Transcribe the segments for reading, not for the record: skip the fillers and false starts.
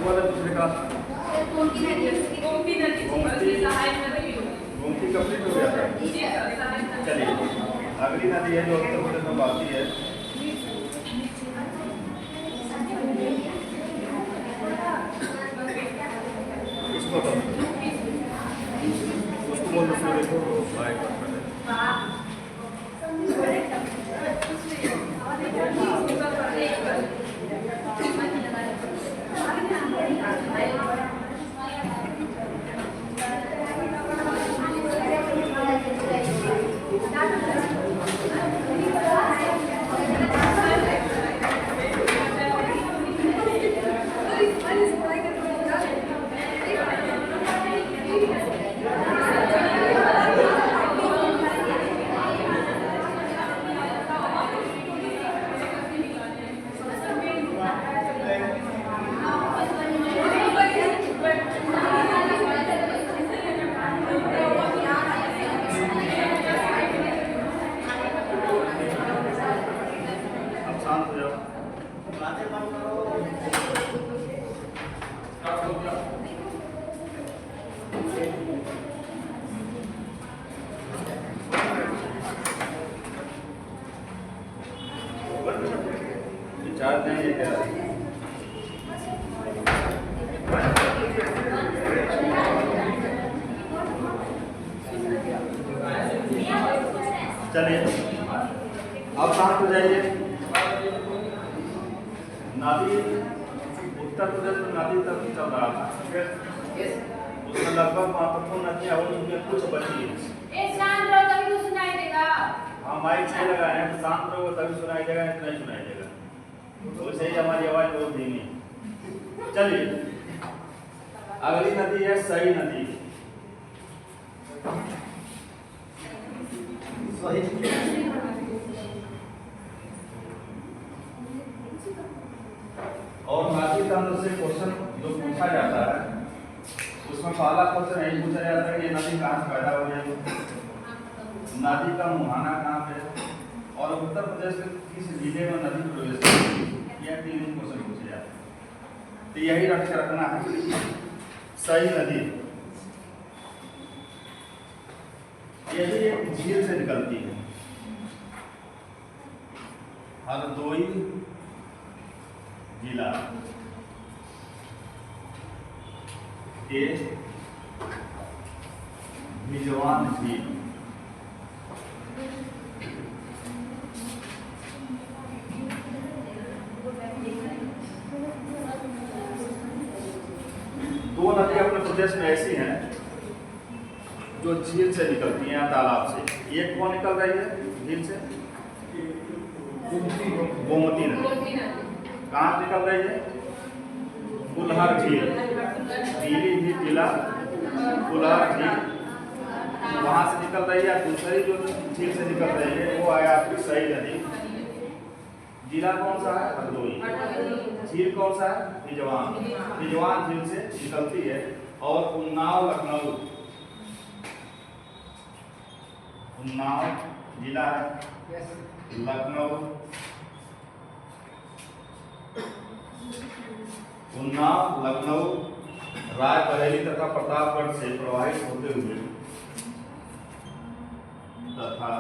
वाला दूसरे का गोमती नदी गोमती कंप्लीट हो गया था। चलिए अगली नदी है जो उत्तर प्रदेश में बहती है, उसको तो उसको बोल दो देखो बाइक चार्ज नहीं है क्या? चलिए अब शांत हो जाइए। नदी उत्तर प्रदेश में नदी तक चल रहा था, उसमें लगभग महत्वपूर्ण नदियाँ हो चुकी हैं, कुछ बची है। हाँ माइक नहीं लगाए हैं, शांत रहो तभी सुनाई देगा, नहीं सुनाई देगा तो सही हमारी आवाज बहुत धीमी है। चलिए अगली नदी है सई नदी। और नदी तंत्र से क्वेश्चन जो पूछा जाता है उसमें पहला क्वेश्चन यही पूछा जाता है कि ये नदी कहाँ से पैदा हो रही है, नदी का मुहाना कहाँ पे, और उत्तर प्रदेश के किस जिले में नदी प्रवेश करती है। यह तीन क्वेश्चन पूछे जाते हैं, तो यही रख के रखना है। सई नदी यही एक झील से निकलती है, हरदोई जिला के भिजवान झील। दो नदी अपने प्रदेश में ऐसी हैं जो झील से निकलती हैं, तालाब से। एक कौन निकल रही है झील से? गोमती नदी। कहाँ निकल रही है? फुलहर झील, पीलीभीत जिला फुलहर झील, वहां से निकल रही है। दूसरी जो झील से निकल रही है वो है आपकी सई नदी। जिला कौन सा है? हरदोई। झील कौन सा है? भिजवान। भिजवान झील से निकलती है। और उन्नाव लखनऊ, उन्नाव जिला है, लखनऊ, उन्नाव लखनऊ रायबरेली तथा प्रतापगढ़ से प्रवाहित होते हुए तथा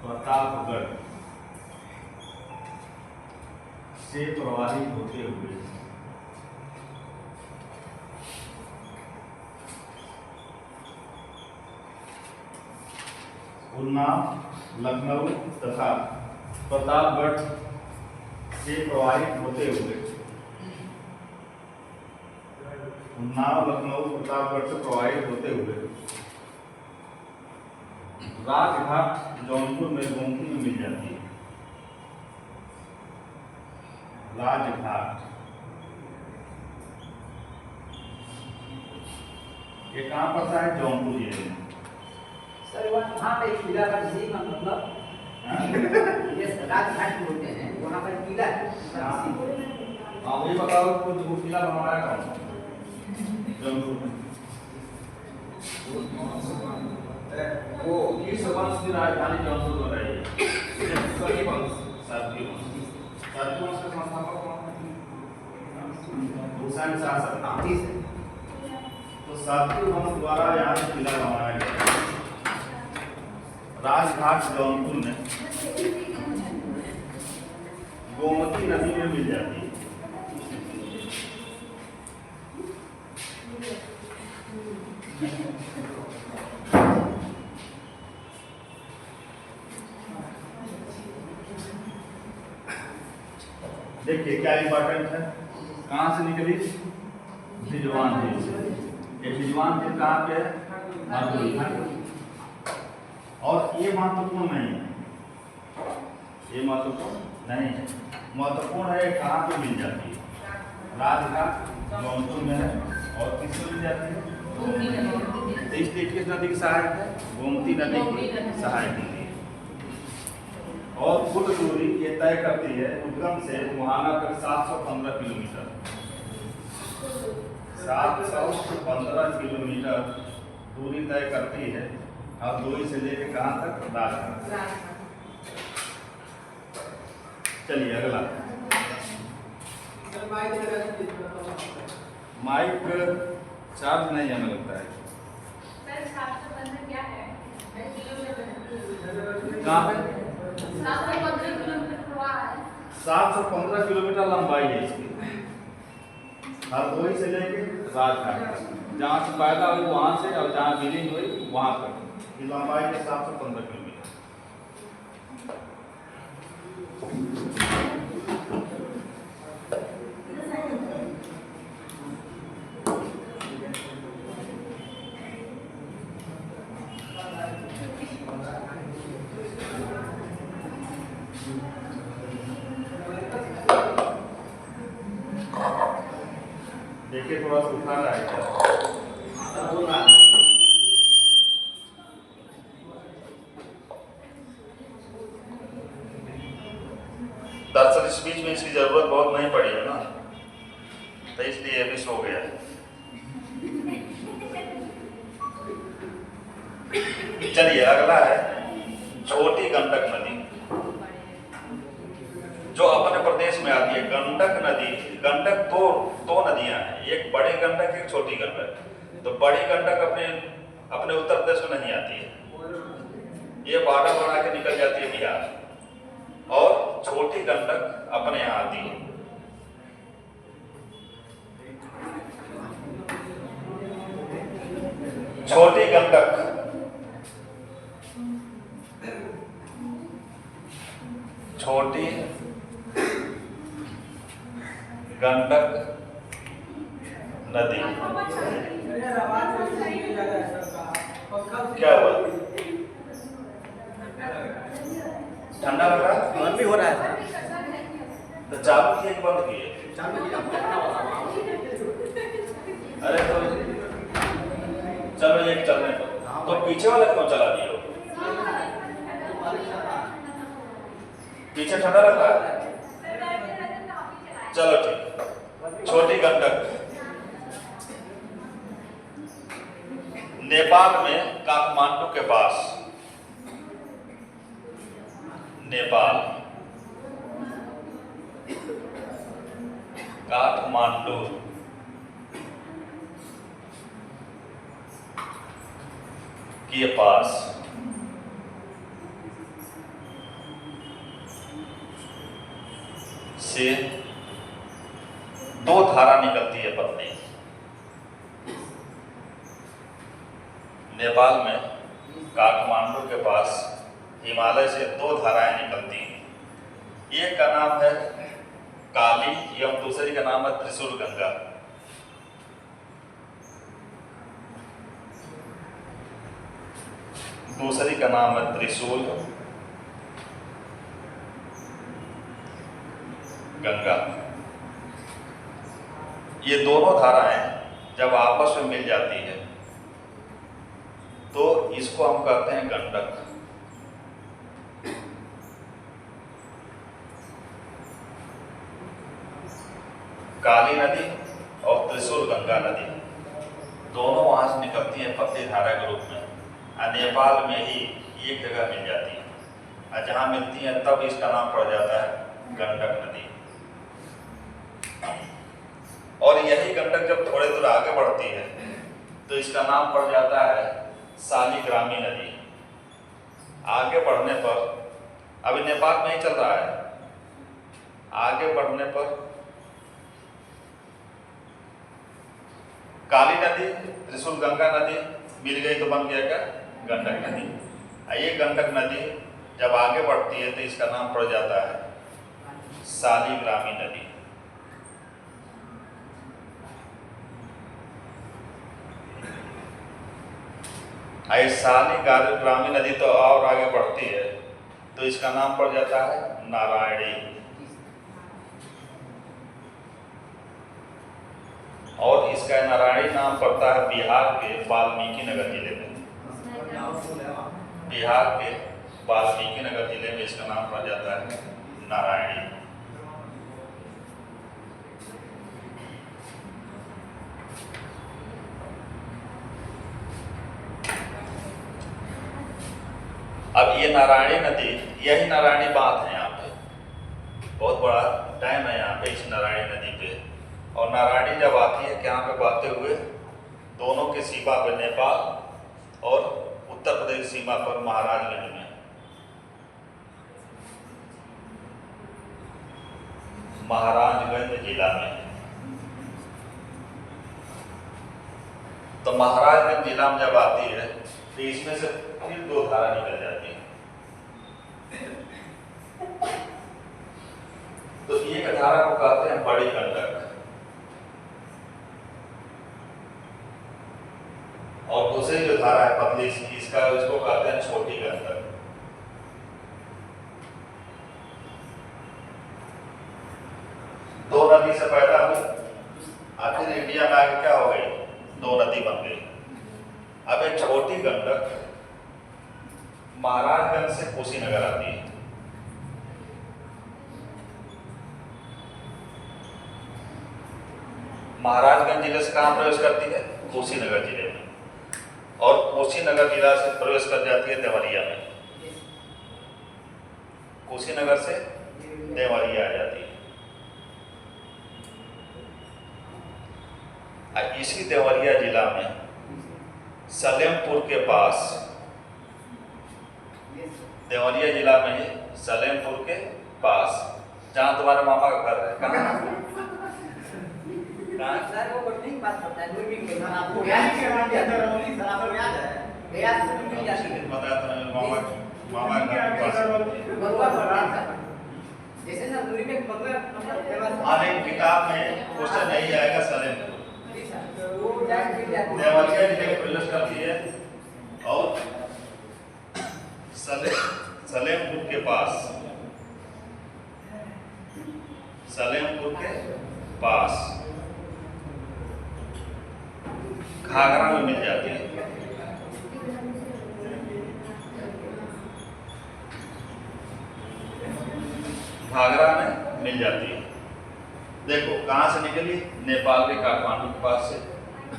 प्रतापगढ़ से प्रवाहित होते हुए उन्नाव लखनऊ तथा प्रतापगढ़ से प्रवाहित होते हुए, उन्नाव लखनऊ प्रतापगढ़ से प्रवाहित होते हुए राजघाट जौनपुर में गोमती में मिल जाती है। राजघाट ये कहाँ पड़ता है? जौनपुर जिले में। सर वहाँ पे किला का जी मतलब ये राजघाट बोलते हैं, वहाँ पर किला हाँ वही बताओ वो किला बनवाया कौन? जौनपुर में। वो किस वंश की राजधानी जौनपुर बनाई है? सभी वंश, सातवीं वंश। सातवीं वंश का संस्थापक कौन है? दूसरा के साथ साथ तो सातवें वंश द्वारा यहाँ से किला बनवाया गया। राजघाट जौनपुर में गोमती नदी में मिल जाती है। देखिए क्या इंपॉर्टेंट है, कहाँ से निकली? सिजवान झील से। ये सिजवान झील कहाँ पे है? और ये महत्वपूर्ण नहीं है, ये महत्वपूर्ण नहीं है। महत्वपूर्ण है कहाँ पे मिल जाती है? राजघाट जौनपुर में है। और किसमें मिल जाती है? स्टेट किस नदी की सहायक है? गोमती नदी की सहायक नदी। और कुल दूरी ये तय करती है उद्गम से मुहाना तक 715 किलोमीटर। 715 किलोमीटर दूरी तय करती है। अब दूरी से लेकर कहाँ तक? राजघाट। चलिए अगला। माइक चार्ज नहीं हमें लगता है। सर 715 क्या है? कहाँ पे? 715 किलोमीटर हुआ है। 715 किलोमीटर लंबाई है इसकी। हरदोई से लेके राजघाट, जहाँ से पैदा हुई वहाँ से और जहाँ बिलिंग हुई वहाँ तक की लंबाई है 715 किलोमीटर। देखिए थोड़ा सा उठा रहा है क्या? दरअसल इस बीच में इसकी जरूरत बहुत नहीं पड़ी है ना, तो इसलिए अभी सो गया। चलिए अगला है छोटी गंडक नदी, जो अपने प्रदेश में आती है। गंडक नदी, गंडक दो नदियां हैं, एक बड़ी गंडक एक छोटी गंडक। तो बड़ी गंडक अपने उत्तर प्रदेश में नहीं आती है, ये बॉर्डर बना के निकल जाती है बिहार। और छोटी गंडक अपने यहाँ आती है। छोटी गंडक छोटी गंडक नदी क्या हुआ? ठंडा लग रहा है? मन भी हो रहा है तो चालू किए कि बंद किए? अरे तो चलो ये चलने दो। तो पीछे वाला क्यों चला दिए? पीछे ठंडा लग रहा है? चलो ठीक। छोटी गंडक नेपाल में काठमांडू के पास, नेपाल काठमांडू के पास से दो धारा निकलती है पत्नी। नेपाल में काठमांडू के पास हिमालय से दो धाराएं निकलती हैं। एक का नाम है काली एवं दूसरी का नाम है त्रिशूल गंगा। दूसरी का नाम है त्रिशूल गंगा। ये दोनों धाराएं जब आपस में मिल जाती है तो इसको हम कहते हैं गंडक। काली नदी और त्रिशूल गंगा नदी दोनों वहां से निकलती है पतली धारा के रूप में, और नेपाल में ही एक जगह मिल जाती है, और जहां मिलती है तब इसका नाम पड़ जाता है गंडक नदी। और यही गंडक जब थोड़े दूर आगे बढ़ती है तो इसका नाम पड़ जाता है शालिग्रामी नदी। आगे बढ़ने पर, अभी नेपाल में ही चल रहा है, आगे बढ़ने पर काली नदी, त्रिशूल गंगा नदी मिल गई तो बन गया क्या? गंडक नदी। ये गंडक नदी जब आगे बढ़ती है तो इसका नाम पड़ जाता है शालिग्रामी नदी। शालिग्रामी नदी तो और आगे बढ़ती है तो इसका नाम पड़ जाता है नारायणी। और इसका नारायणी नाम पड़ता है बिहार के वाल्मीकि नगर जिले में। बिहार के वाल्मीकि नगर जिले में इसका नाम पड़ जाता है नारायणी। अब ये नारायणी नदी, यही नारायणी बांध है यहाँ पे, बहुत बड़ा डैम है यहाँ पे इस नारायणी नदी पे। और नारायणी जब आती है यहाँ पे बहते हुए दोनों के सीमा पे नेपाल और उत्तर प्रदेश सीमा पर महाराजगंज में, महाराजगंज जिला में, तो महाराजगंज जिला में जब आती है तो इसमें से फिर दो धारा निकल जाती है। तो एक धारा को कहते हैं बड़ी गंडक और दूसरी जो धारा है पतली, इसका इसको कहते हैं छोटी गंडक। दो नदी से पैदा हुई, आखिर इंडिया में आगे क्या हो गई? दो नदी बन गई। अब एक छोटी गंडक महाराजगंज से कुशीनगर आती है। महाराजगंज जिले से कहां प्रवेश करती है? कुशीनगर जिले में। और कुशीनगर जिला से प्रवेश कर जाती है देवरिया में। कुशीनगर से देवरिया आ जाती है। इसी देवरिया जिला में सलेमपुर के पास, देवरिया जिला में सलेमपुर के पास, जहां तुम्हारे मामा का घर है, कहाँ? सर वो कुछ नहीं बात करता है, कोई भी कहना आपको याद है, रमोली सर आपको याद है, याद से भी याद है। बताया था मामा घर के पास बरुआ पर जैसे ना दूरी में मतलब आने किताब में क्वेश्चन नहीं आएगा सलेमपुर। वो देवरिया जिले में प्रवेश करती है और सलेमपुर के पास, सलेमपुर के पास घाघरा में मिल जाती है। घाघरा में मिल जाती है। देखो कहाँ से निकली? नेपाल के काठमांडू के पास से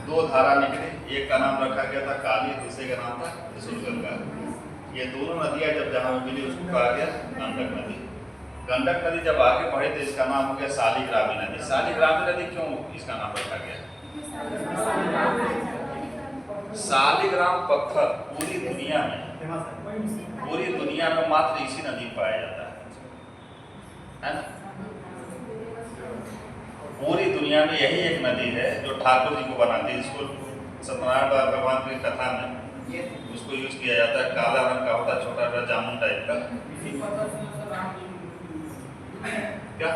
दो धारा निकली, एक का नाम रखा गया था काली, दूसरे का नाम था त्रिशूल गंगा। ये दोनों नदियां जब जहाँ मिली उसको कहा गया गंडक नदी। गंडक नदी जब आगे बढ़े तो इसका नाम हो गया शालिग्रामी नदी। शालिग्रामी नदी क्यों इसका नाम रखा गया? शालिग्राम पत्थर पूरी दुनिया में मात्र इसी नदी में पाया जाता है ना? पूरी दुनिया में यही एक नदी है जो ठाकुर जी को बनाती है। इसको सत्यनारायण भगवान की कथा में उसको यूज किया जाता है। काला रंग का होता है, छोटा सा जामुन टाइप का। क्या?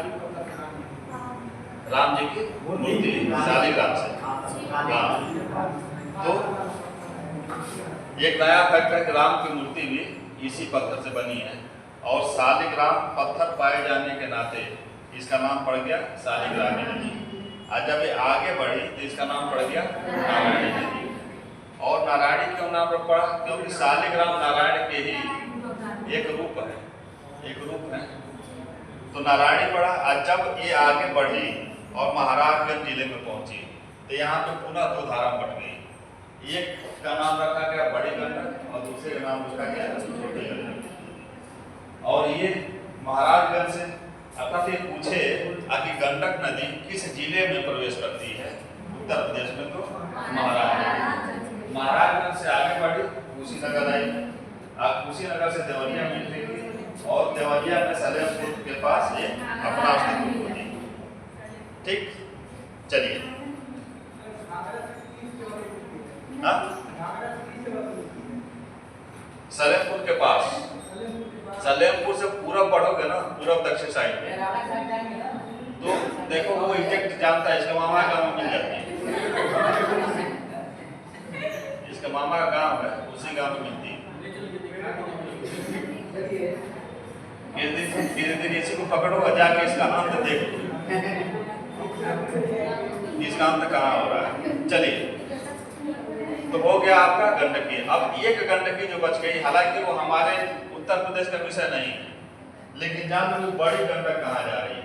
राम जी की मूर्ति शालिग्राम से। हाँ, तो एक नया फैक्ट है कि राम की मूर्ति भी इसी पत्थर से बनी है और शालिग्राम पत्थर पाए जाने के नाते इसका नाम पड़ गया शालिग्रामी नदी। और जब ये आगे बढ़ी तो इसका नाम पड़ गया नारायणी नदी। और नारायणी क्यों नाम पड़ा? क्योंकि शालिग्राम नारायण के ही एक रूप है, तो नारायणी पड़ा। और जब ये आगे बढ़ी और महाराजगंज जिले में पहुंची तो यहाँ पे पुनः दो धारा बट गई। एक का नाम रखा गया बड़ी गंडक और दूसरे का नाम रखा गया छोटी गंडक। और ये महाराजगंज से अर्थात ये पूछे आगे गंडक नदी किस जिले में प्रवेश करती है? उत्तर प्रदेश में तो महाराजगंज। महाराजगंज से आगे बढ़ी कुशीनगर आई, आप कुशीनगर से देवरिया मिलेगी और देवरिया में सलेमपुर के पास ये अपना अस्तित्व होती है। ठीक, चलिए सलेमपुर के पास, सलेमपुर से पूरब बढ़ोगे ना, पूरब दक्षिण साइड में, तो देखो वो एग्जैक्ट जानता है, इसका मामा का गांव मिल जाती है, इसका मामा का गांव है, उसी गांव में मिलती है। धीरे धीरे इसी को पकड़ो और जाके इसका अंत देखो, इसका अंत कहाँ हो रहा है। चलिए, तो हो गया आपका गंडकी। अब एक गंडकी जो बच गई, हालांकि वो हमारे उत्तर प्रदेश का विषय नहीं है, लेकिन जान लो बड़ी गंडक कहाँ जा रही है।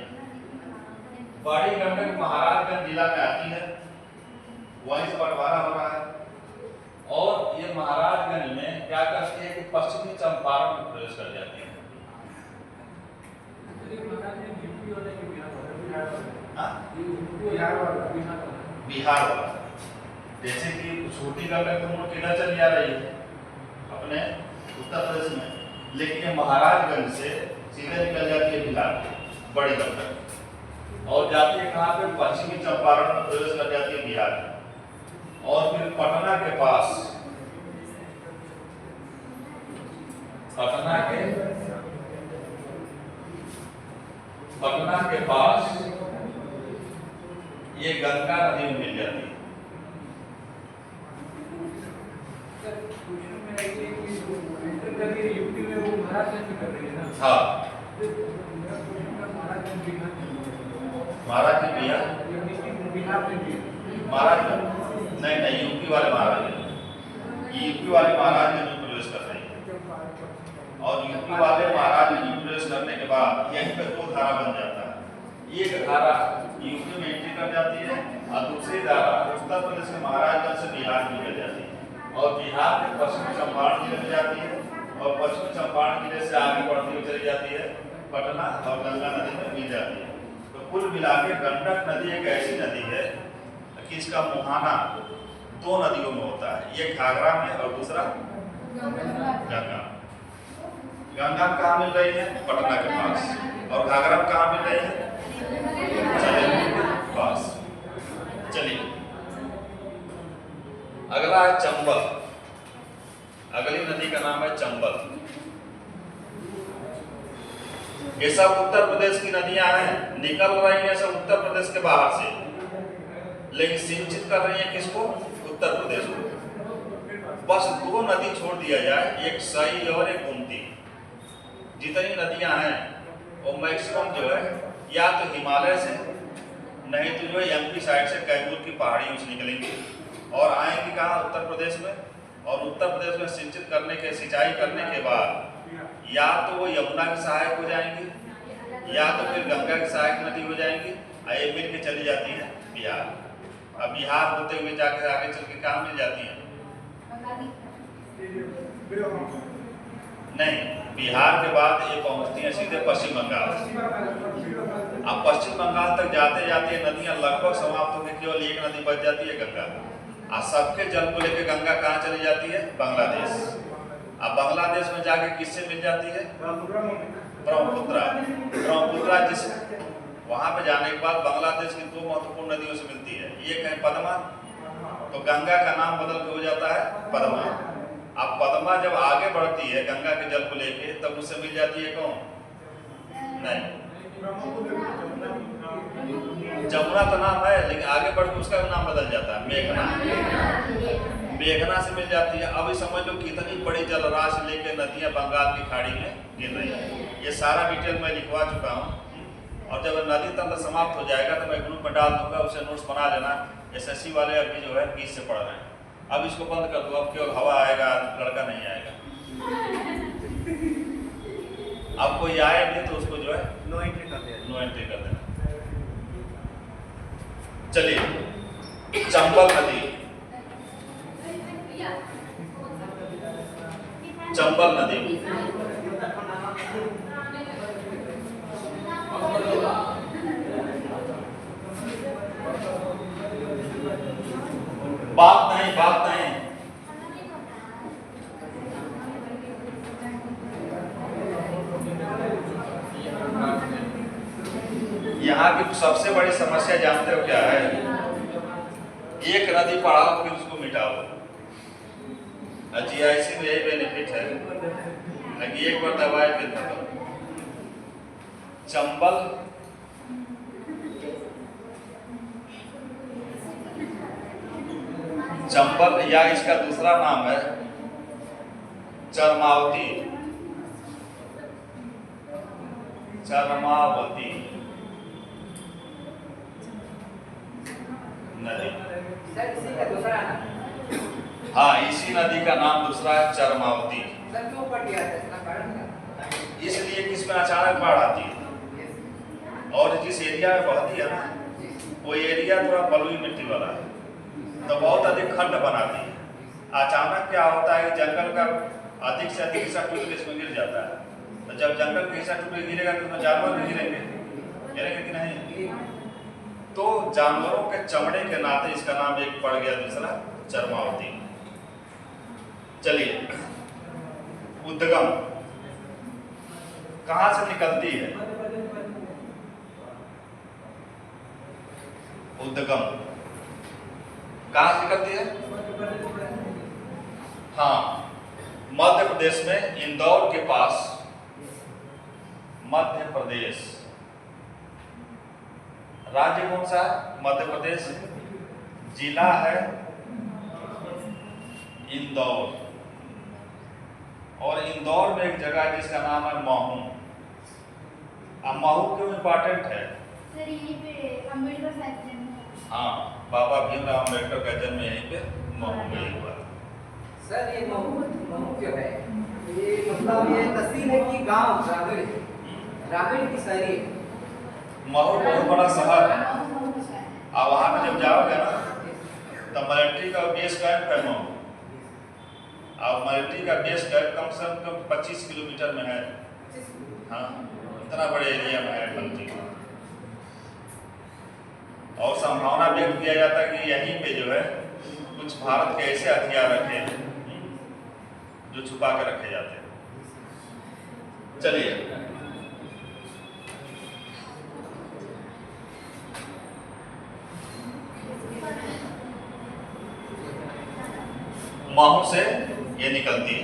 बड़ी गंडक महाराजगंज जिला में आती है, वहीं से बंटवारा हो रहा है, और ये महाराजगंज में क्या करती है कि पश्चिमी चंपारण में प्रवेश कर जाती है। बिहार वाला, जैसे कि छोटी गंडक तुम लोग किधर चली आ रही है अपने उत्तर प्रदेश में, लेकिन ये महाराजगंज से सीधे निकल जाती है बिहार, बड़ी गंडक, और जाती है कहाँ पे? पश्चिमी चंपारण में प्रवेश कर जाती है बिहार में, और फिर पटना के पास, पटना के पास ये गंगा नदी में मिल जाती है। हाँ, महाराज नहीं, यूपी वाले महाराज, यूपी वाले महाराज ने प्रवेश कर रही है, और यूपी वाले महाराज ने प्रवेश करने के बाद यहीं पे दो धारा बन जाता है। एक धारा यूपी में एंट्री कर जाती है, और दूसरी धारा उत्तर प्रदेश के महाराजगंज से बिहार में निकल जाती है, और बिहार के पश्चिमी चंपारण जिले में जाती है, और पश्चिमी चंपारण जिले से आगे बढ़ती हुई चली जाती है पटना, और गंगा नदी में मिल जाती है। तो कुल मिला के गंडक नदी एक ऐसी नदी है कि इसका मुहाना दो नदियों में होता है, एक घाघरा में और दूसरा गंगा। गंगा कहाँ मिल रही है? पटना के पास, और घाघरा कहाँ मिल रही है? पास। चलिए, अगला है चंबल। अगली नदी का नाम है चंबल। ये सब उत्तर प्रदेश की नदियां हैं, निकल रही हैं सब उत्तर प्रदेश के बाहर से, लेकिन सिंचित कर रही हैं किसको? उत्तर प्रदेश को। बस दो नदी छोड़ दिया जाए, एक सई और एक गोमती। जितनी नदियां हैं वो मैक्सिमम जो है या तो हिमालय से, नहीं तो जो है एमपी साइड से कैमूर की पहाड़ियों से निकलेंगी और आएंगी कहाँ? उत्तर प्रदेश में। और उत्तर प्रदेश में सिंचित करने के, सिंचाई करने के बाद या तो वो यमुना की सहायक हो जाएंगी, या तो फिर गंगा की सहायक नदी हो जाएंगी, ये मिल के चली जाती है बिहार। अब बिहार होते हुए जाकर आगे चल के कहाँ मिल जाती है? नहीं, बिहार के बाद ये पहुंचती है सीधे पश्चिम बंगाल। अब पश्चिम बंगाल तक जाते जाते नदियां लगभग समाप्त होकर केवल एक नदी बच जाती है, गंगा। और सबके जल को लेकर गंगा कहाँ चली जाती है? बांग्लादेश। अब बांग्लादेश में जाके किससे मिल जाती है? ब्रह्मपुत्रा। ब्रह्मपुत्रा जिस वहां पे जाने के बाद बांग्लादेश की दो महत्वपूर्ण नदियों से मिलती है, एक है पद्मा, तो गंगा का नाम बदल के हो जाता है पद्मा। अब पद्मा जब आगे बढ़ती है गंगा के जल को लेके, तब उससे मिल जाती है कौन? नहीं, जमुना तो नाम है, लेकिन आगे बढ़ के उसका भी नाम बदल जाता है, मेघना। मेघना से मिल जाती है। अभी समझ लो कितनी बड़ी जलराशि लेके नदियां बंगाल की खाड़ी में गिर रही है। ये सारा डिटेल मैं लिखवा चुका हूँ, और जब नदी तंत्र समाप्त हो जाएगा तो मैं ग्रुप में डाल दूंगा, उसे नोट्स बना लेना। SSC वाले अभी जो है 20 से पढ़ रहे हैं। अब इसको बंद कर दो, अब केवल हवा आएगा, लड़का नहीं आएगा। अब कोई आए नहीं तो उसको जो है नो एंट्री कर देना। चलिए, चंबल नदी, चंबल नदी बात नहीं। यहाँ की सबसे बड़ी समस्या जानते हो क्या है? एक नदी पढ़ाओ फिर उसको मिटाओ। GIC में यही बेनिफिट है कि एक बार दबाए फिर खत्म। चंबल या इसका दूसरा नाम है चरमावती नदी। सर इसी का दूसरा नाम? हाँ, इसी नदी का नाम दूसरा है चरमावती। सर क्यों पड़ गया था इतना कारण क्या? इसलिए कि इसमें अचानक बाढ़ आती है और जिस एरिया में बहती है ना, वो एरिया थोड़ा बलुई मिट्टी वाला है, तो बहुत अधिक खंड बनाती है। अचानक क्या होता है कि जंगल का अधिक से अधिक हिस्सा टूट के इसमें गिर जाता है। तो जब जंगल का हिस्सा टूट के गिरेगा तो उसमें जानवर भी गिरेंगे कि नहीं? तो जानवरों के चमड़े के नाते इसका नाम एक पड़ गया, दूसरा चरमावती। चलिए, उद्गम कहाँ से निकलती है? उद्गम कहाँ से निकलती है? हाँ, मध्य प्रदेश में इंदौर के पास, मध्य प्रदेश। राज्य कौन सा है? मध्य प्रदेश। जिला है इंदौर, और इंदौर में एक जगह है जिसका नाम है महू। अब महू क्यों इम्पोर्टेंट है? सर यहीं पे अम्बेडकर साहब जन्म हुआ। हाँ, बाबा भीमराव अम्बेडकर का जन्म यहीं पे महू में ही हुआ। सर ये महू जो है, ये मतलब ये तहसील है कि गांव? ग्रामीण की शहरी? महू बहुत बड़ा शहर है। अब वहाँ पे जब जाओगे ना तो मिलिट्री का बेस कैंप है महू। अब मिलिट्री का बेस कैंप कम से कम 25 किलोमीटर में है। हाँ, इतना बड़े एरिया में है मिलिट्री का। और संभावना व्यक्त किया जाता है कि यहीं पे जो है कुछ भारत के ऐसे हथियार रखे हैं जो छुपा के रखे जाते हैं। चलिए, महू से ये निकलती है।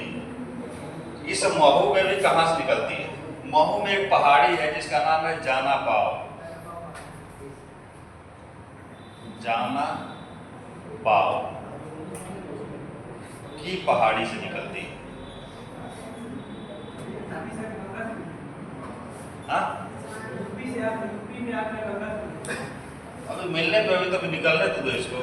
इस महू में भी कहाँ से निकलती है? महू में एक पहाड़ी है जिसका नाम है जाना पाव। जाना पाव की पहाड़ी से निकलती है। हाँ? अभी मिलने पे अभी तो निकलने तो दो इसको।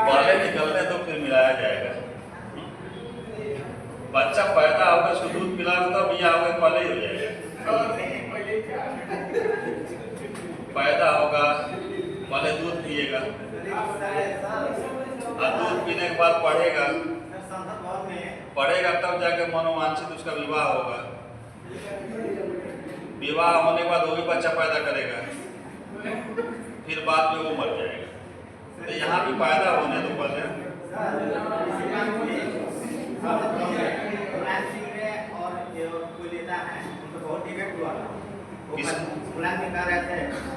पहले निकलने तो फिर मिलाया जाएगा। बच्चा पैदा होगा, उसको दूध पिलाओगे तब ये होगा, पहले ही हो जाएगा। पैदा होगा, पहले दूध पिएगा, और दूध पीने के बाद पढ़ेगा तब जाके मनोवांछित उसका विवाह होगा। विवाह होने के बाद वो भी बच्चा पैदा करेगा, फिर बाद में वो मर जाएगा। तो यहाँ भी पैदा होने तो पहले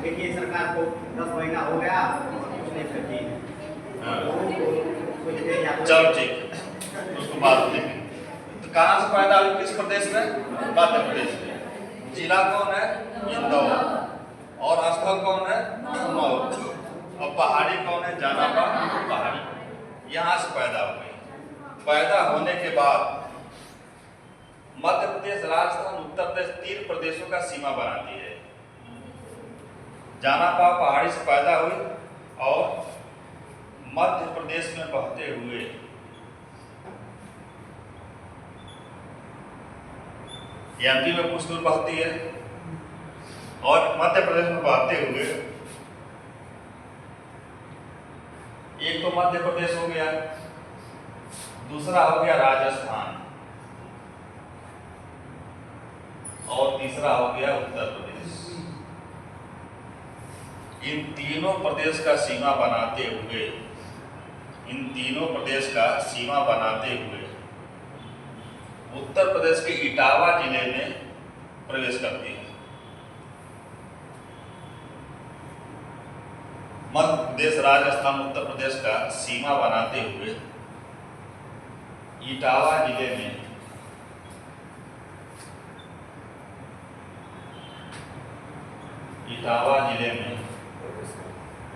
देखिए सरकार को 10 महीना हो गया, चलो ठीक, उसको बात देखेंगे। तो कहाँ से पैदा हुई? किस प्रदेश में? मध्य प्रदेश में। जिला कौन है? इंदौर। और स्थल कौन है? महू। और पहाड़ी कौन है? जानापा पहाड़ी। यहाँ से पैदा हो गई। पैदा होने के बाद मध्य प्रदेश, राजस्थान, उत्तर प्रदेश 3 प्रदेशों का सीमा बनाती है। जानापा पहाड़ी से पैदा हुई और मध्य प्रदेश में बहते हुए एमपी में कुछ दूर बहती है और मध्य प्रदेश में बहते हुए, एक तो मध्य प्रदेश हो गया, दूसरा हो गया राजस्थान, और तीसरा हो गया उत्तर प्रदेश। इन तीनों प्रदेश का सीमा बनाते हुए, इन तीनों प्रदेश का सीमा बनाते हुए उत्तर प्रदेश के इटावा जिले में प्रवेश करती है। मध्य प्रदेश, राजस्थान, उत्तर प्रदेश का सीमा बनाते हुए इटावा जिले में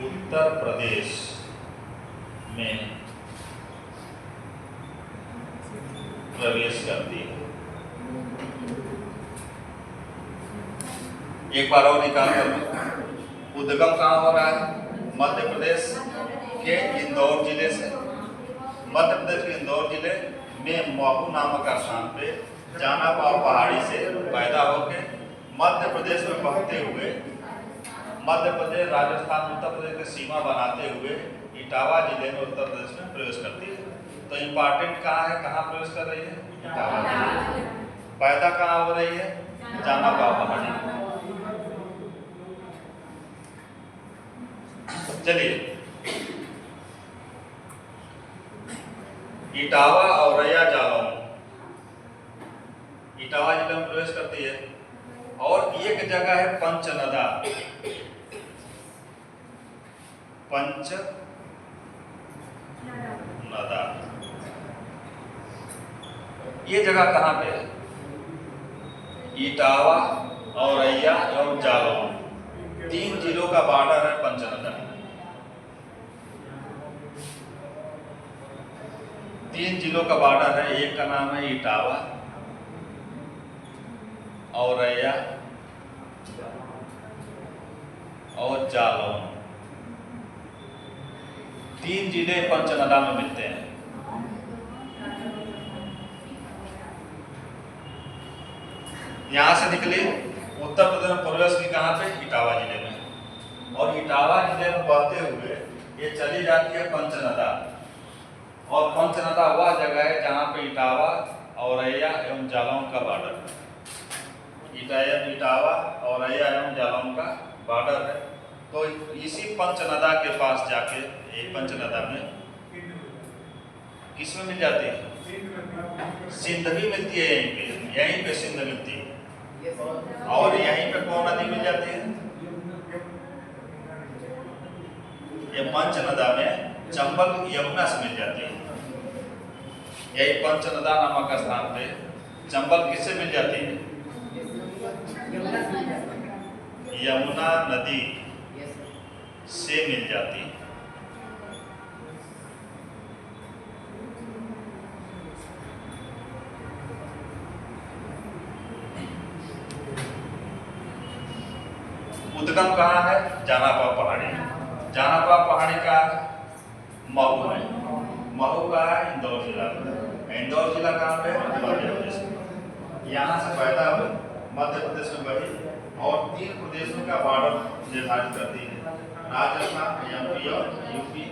उत्तर प्रदेश में प्रवेश करती है। एक बार और निकाल कर उद्गम कहाँ हो रहा है? मध्य प्रदेश के इंदौर जिले से। मध्य प्रदेश के इंदौर जिले में महू नामक स्थान पे जानापाव पहाड़ी से पैदा होकर मध्य प्रदेश में बहते हुए मध्य प्रदेश, राजस्थान, उत्तर प्रदेश की सीमा बनाते हुए इटावा जिले में उत्तर प्रदेश में प्रवेश करती है। तो इम्पोर्टेंट कहाँ है, कहाँ प्रवेश कर रही है? इटावा जिले। पैदा कहाँ हो रही है? जानापाव पहाड़ी। चलिए, इटावा, औरैया, जालौन, इटावा जिले में प्रवेश करती है। और एक जगह है पंचनदा। पंचनदा, ये जगह कहाँ पे है? इटावा, औरैया और जालौन, 3 जिलों का बॉर्डर है पंचनदा। 3 जिलों का बॉर्डर है। एक का नाम है इटावा, औरैया और जालौन। 3 जिले पंचनदा में मिलते हैं। यहां से निकले उत्तर प्रदेश में प्रवेश की कहां पे? इटावा जिले में। और इटावा जिले में बहते हुए ये चली जाती है पंचनदा। और पंचनदा वह जगह है जहां पे इटावा, औरैया एवं जालौन का बॉर्डर है। इटावा, औरैया एवं जालौन का बॉर्डर है। तो इसी पंचनदा के पास जाके एक पंचनदा में किसमें मिल जाती है? सिंध भी मिलती है। यहीं पे सिंध मिलती है। और यहीं पे कौन नदी मिल जाती है? ये पंचनदा में चंबल यमुना से मिल जाती है। यही पंचनदा नामक स्थान पे चंबल किससे मिल जाती है? यमुना नदी से मिल जाती है। उद्गम कहाँ है? जानापाव पहाड़ी। जानापाव पहाड़ी का महू है। महू का है इंदौर जिला। इंदौर जिला कहाँ पे? मध्य प्रदेश। यहाँ से पैदा हुई, मध्य प्रदेश में बढ़ी और 3 प्रदेशों का बॉर्डर निर्धारित करती है, राजस्थान, एमपी और यूपी।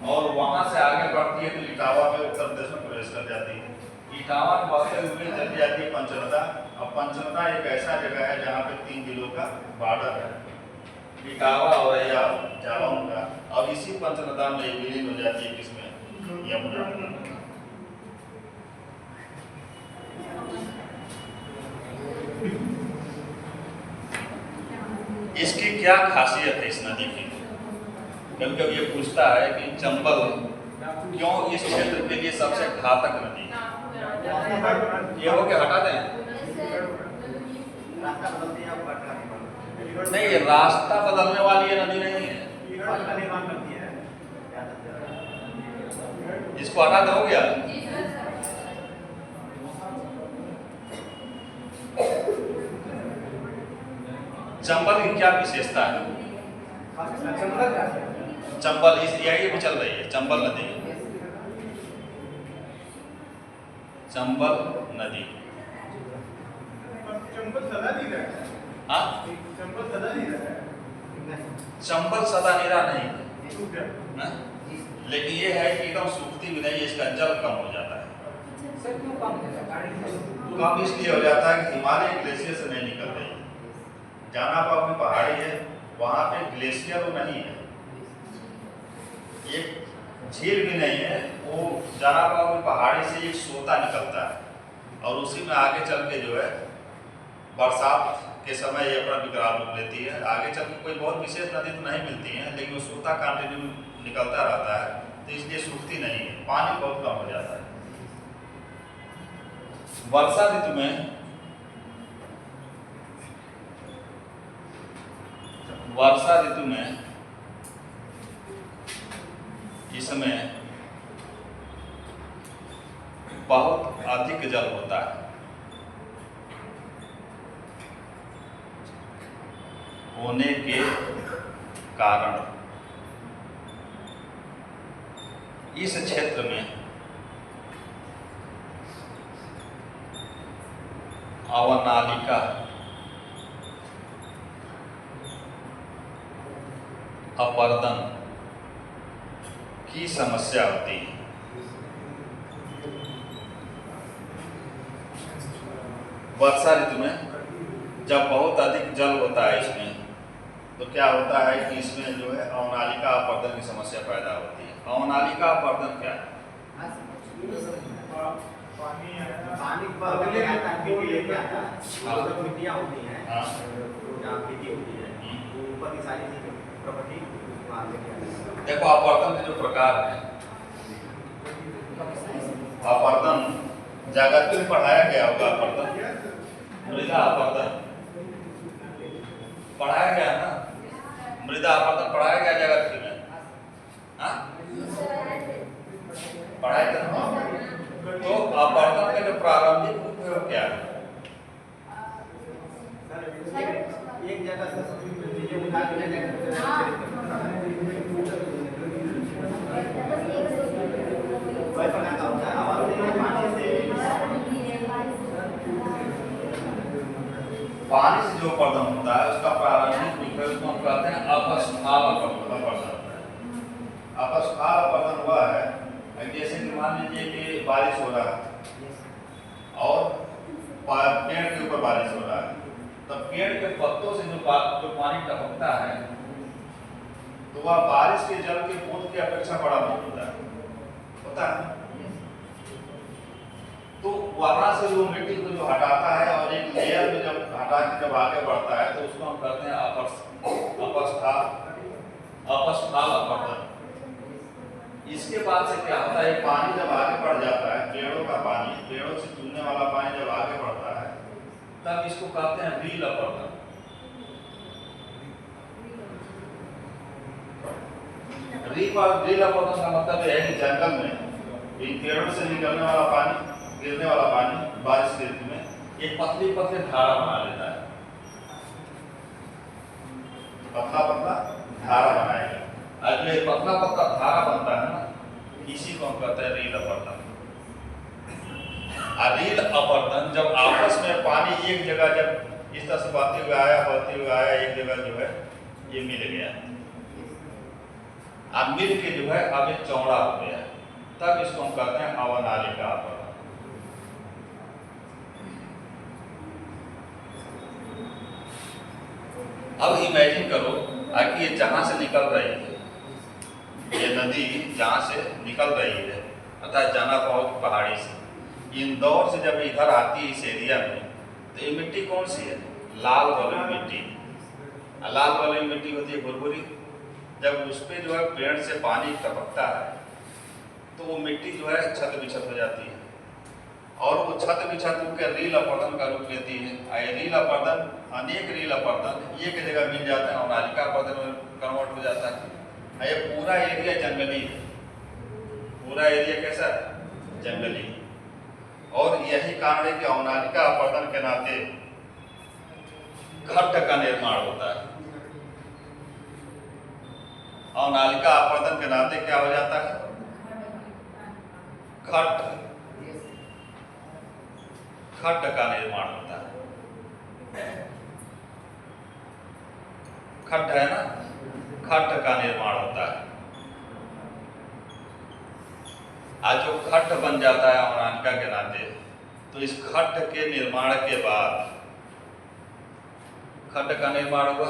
और वहां से आगे बढ़ती है तो इटावा में उत्तर प्रदेश में प्रवेश कर जाती है। इटावा में बसते हुए चली जाती है पंचनदा। अब पंचनदा एक ऐसा जगह है जहाँ पे 3 जिलों का बॉर्डर है, इटावा, औरैया, जालौन का। अब इसी पंचनदा में विलीन हो जाती है किसमें? यमुना नदी। इसकी क्या खासियत है इस नदी की? कभी-कभी ये पूछता है कि चंबल क्यों इस क्षेत्र के लिए सबसे घातक नदी है? ये हो के हटा दें? नहीं, ये रास्ता बदलने वाली ये नदी नहीं है। इसको हटा दो क्या? चंबल की क्या विशेषता है? चंबल इस यही भी चल रही है, चंबल नदी। चंबल नदी। हाँ, चंबल सदा नीरा नहीं है, लेकिन ये है कि एकदम सूखती भी नहीं, इसका जल कम हो जाता है। सर क्यों कम है सरकारी? कम इसलिए हो जाता है कि हिमालय ग्लेशियर से नहीं निकल रही है। जानापाव की पहाड़ी है, वहाँ पे ग्लेशियर नहीं है, एक झील भी नहीं है, वो जानापाव की पहाड़ी से एक सोता निकलता है और उसी में आगे चल के जो है बरसात के समय ये अपना विकराल रूप लेती है। आगे चल के कोई बहुत विशेष नदी तो नहीं मिलती है, लेकिन वो सोता कंटिन्यू निकलता रहता है, तो इसलिए सूखती नहीं है, पानी बहुत कम हो जाता है। वर्षा ऋतु में इसमें बहुत अधिक जल होता है, होने के कारण इस क्षेत्र में अवनालिका अपर्दन की समस्या होती है। वर्षा ऋतु में जब बहुत अधिक जल होता है इसमें, तो क्या होता है कि इसमें जो है अवनालिका अपर्दन की समस्या पैदा होती है। अवनालिका अपर्दन क्या है? पानी पर लेके आता है, मिट्टी लेके आता है, और जो मिट्टियाँ होती हैं, हाँ। जहाँ मिट्टी होती है, वो ऊपर की सारी प्रॉपर्टी वहाँ लेके आता है। देखो अपर्दन के जो प्रकार हैं, अपर्दन जागृति में पढ़ाया गया होगा। अपर्दन, मृदा अपर्दन पढ़ाया गया ना, मृदा अपर्दन पढ़ाया गया जागृति में, हाँ पढ़ाया गया ना। तो अपर्दन का जो प्रारंभिक रूप है वो क्या है? एक जगह से चीजें उठा के ले जाकर पानी से जो अपर्दन होता है उसका प्रारंभिक रूप है, उसको हम कहते हैं अपस्फाल अपर्दन। अपस्फाल अपर्दन हुआ है जैसे कि मान लीजिए कि बारिश हो रहा है और पेड़ के ऊपर बारिश हो रहा है, तब पेड़ के पत्तों से जो पानी टपकता है तो वह बारिश के जल के बूंद की अपेक्षा बड़ा नहीं होता है। तो वहां से वो मिट्टी को जो हटाता है और एक लेयर में जब हटा के जब आगे बढ़ता है तो उसको हम कहते हैं अपस्फाल अपर्दन। इसके बाद से क्या होता है, पानी जब आगे बढ़ जाता है, पेड़ों का पानी, पेड़ों से चूलने वाला पानी जब आगे बढ़ता है तब इसको कहते हैं रील अपर्दन। रील अपर्दन का मतलब है कि जंगल में इन पेड़ों से निकलने वाला पानी, गिरने वाला पानी बारिश के ऋतु में एक पतली पतली धारा बना लेता है, पतला पतला धारा बनाएगा। आज ये पतला पतला धारा बनता है ना, इसी को हम कहते हैं रील अपर्दन। रील अपर्दन जब आपस में पानी एक जगह जब इस तरह से बहते हुए आया एक जगह जो है ये मिल गया, अब मिल के जो है अब ये चौड़ा हो गया, तब इसको हम कहते हैं अवनालिका अपर्दन। अब इमेजिन करो कि ये जहां से निकल रही है, ये नदी जहां से निकल रही है अर्थात जानापाव की पहाड़ी से इंदौर से जब इधर आती है इस एरिया में, तो ये मिट्टी कौन सी है? लाल वाली मिट्टी। लाल वाली मिट्टी होती है भुरभुरी। जब उस पर जो है पेड़ से पानी टपकता है तो वो मिट्टी जो है छत बिछत हो जाती है और वो छत बिछत के रील अपर्दन का रूप लेती है। रील अपर्दन, अनेक रील अपर्दन एक जगह मिल जाते हैं और अवनालिका अपर्दन में कन्वर्ट हो जाता है। ये पूरा एरिया जंगली है, पूरा एरिया कैसा है? जंगली। और यही कारण है कि अवनालिका अपर्दन के नाते खड्ड का निर्माण होता है। अवनालिका अपर्दन के नाते क्या हो जाता है? खड्ड का निर्माण होता है। खड्ड है ना, खड्ड का निर्माण होता है। आज जो खट्ट बन जाता है अवनानिका के नाते, तो इस खट्ट के निर्माण के बाद खट्ट का निर्माण हुआ।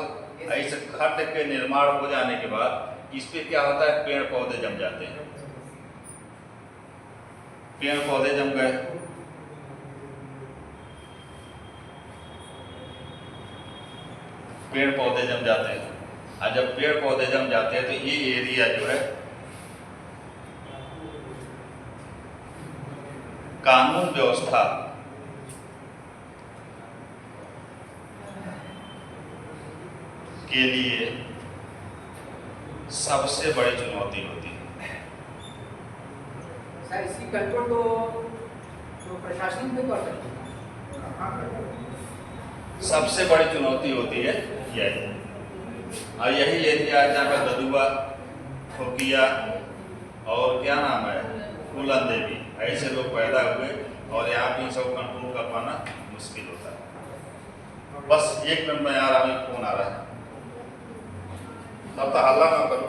इस खट्ट के निर्माण हो जाने के बाद इस पे क्या होता है, पेड़ पौधे जम जाते हैं। पेड़ पौधे जम गए, पेड़ पौधे जम जाते हैं। और जब पेड़ पौधे जम जाते हैं तो ये एरिया जो है कानून व्यवस्था के लिए सबसे बड़ी चुनौती होती है। सर इसकी कंट्रोल तो प्रशासन पे कर सकते हैं। सबसे बड़ी चुनौती होती है यही, और यही एरिया जहाँ पर ददुआ, ठोकिया और क्या नाम है, फूलन देवी, ऐसे लोग पैदा हुए और यहाँ पे इन सब कंट्रोल कर पाना मुश्किल होता है। बस एक मिनट में यार हमें फोन आ रहा है, तब तो हल्ला ना करो।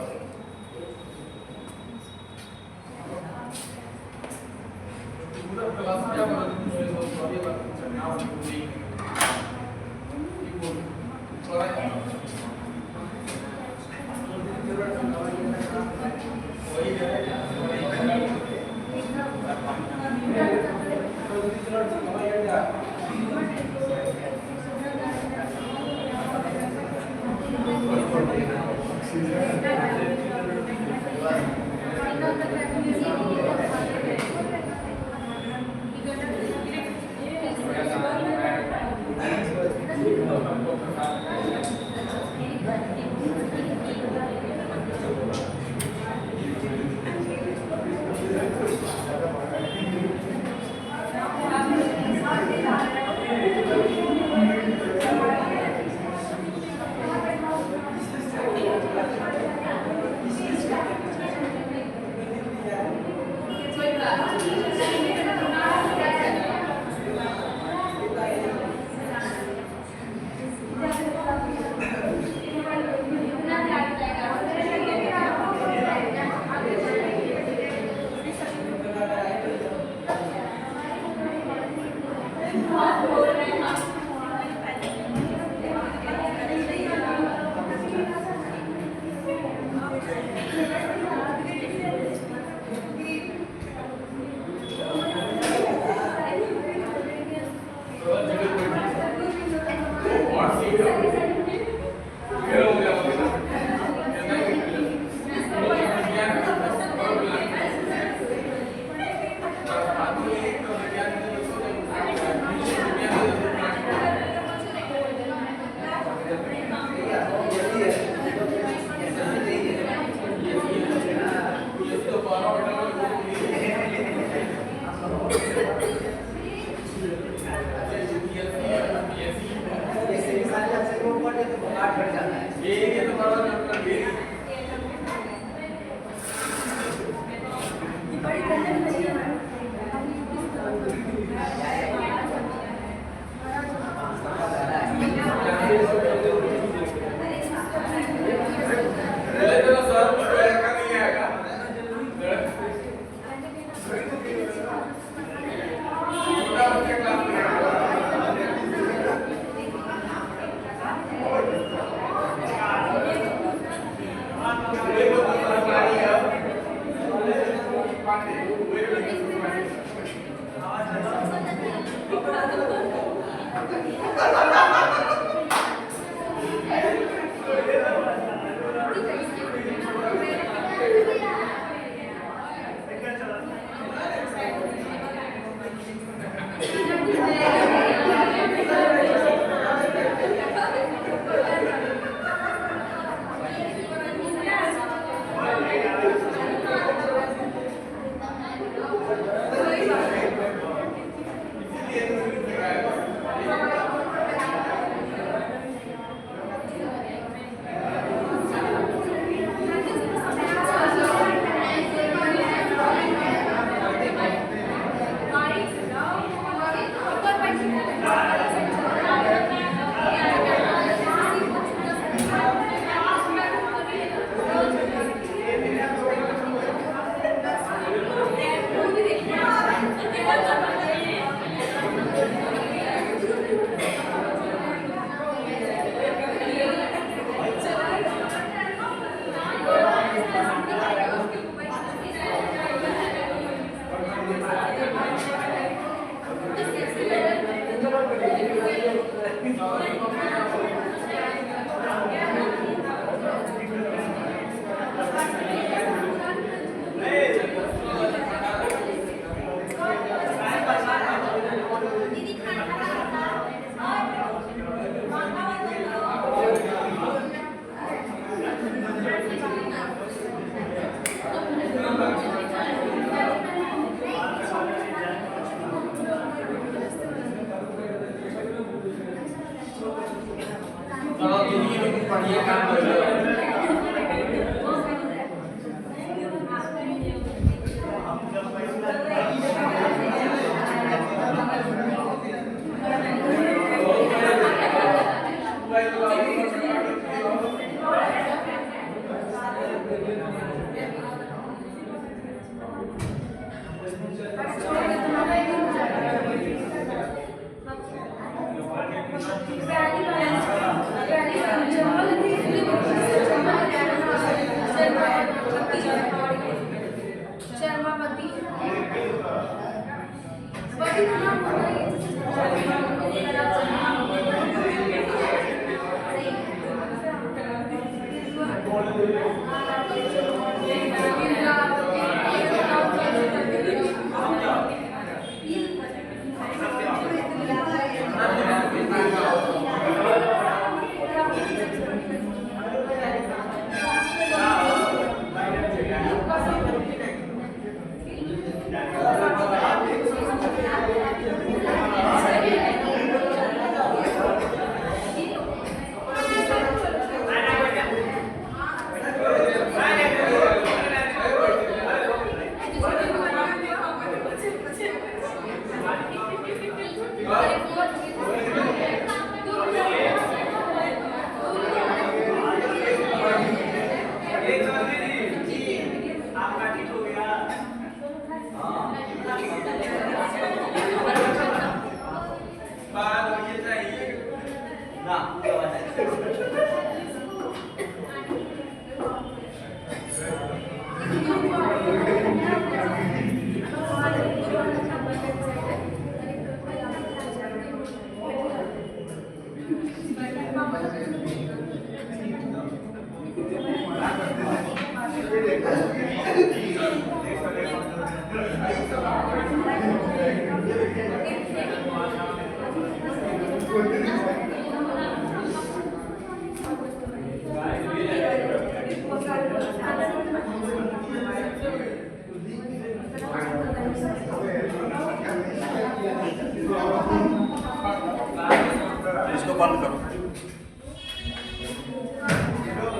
इसको बंद करो,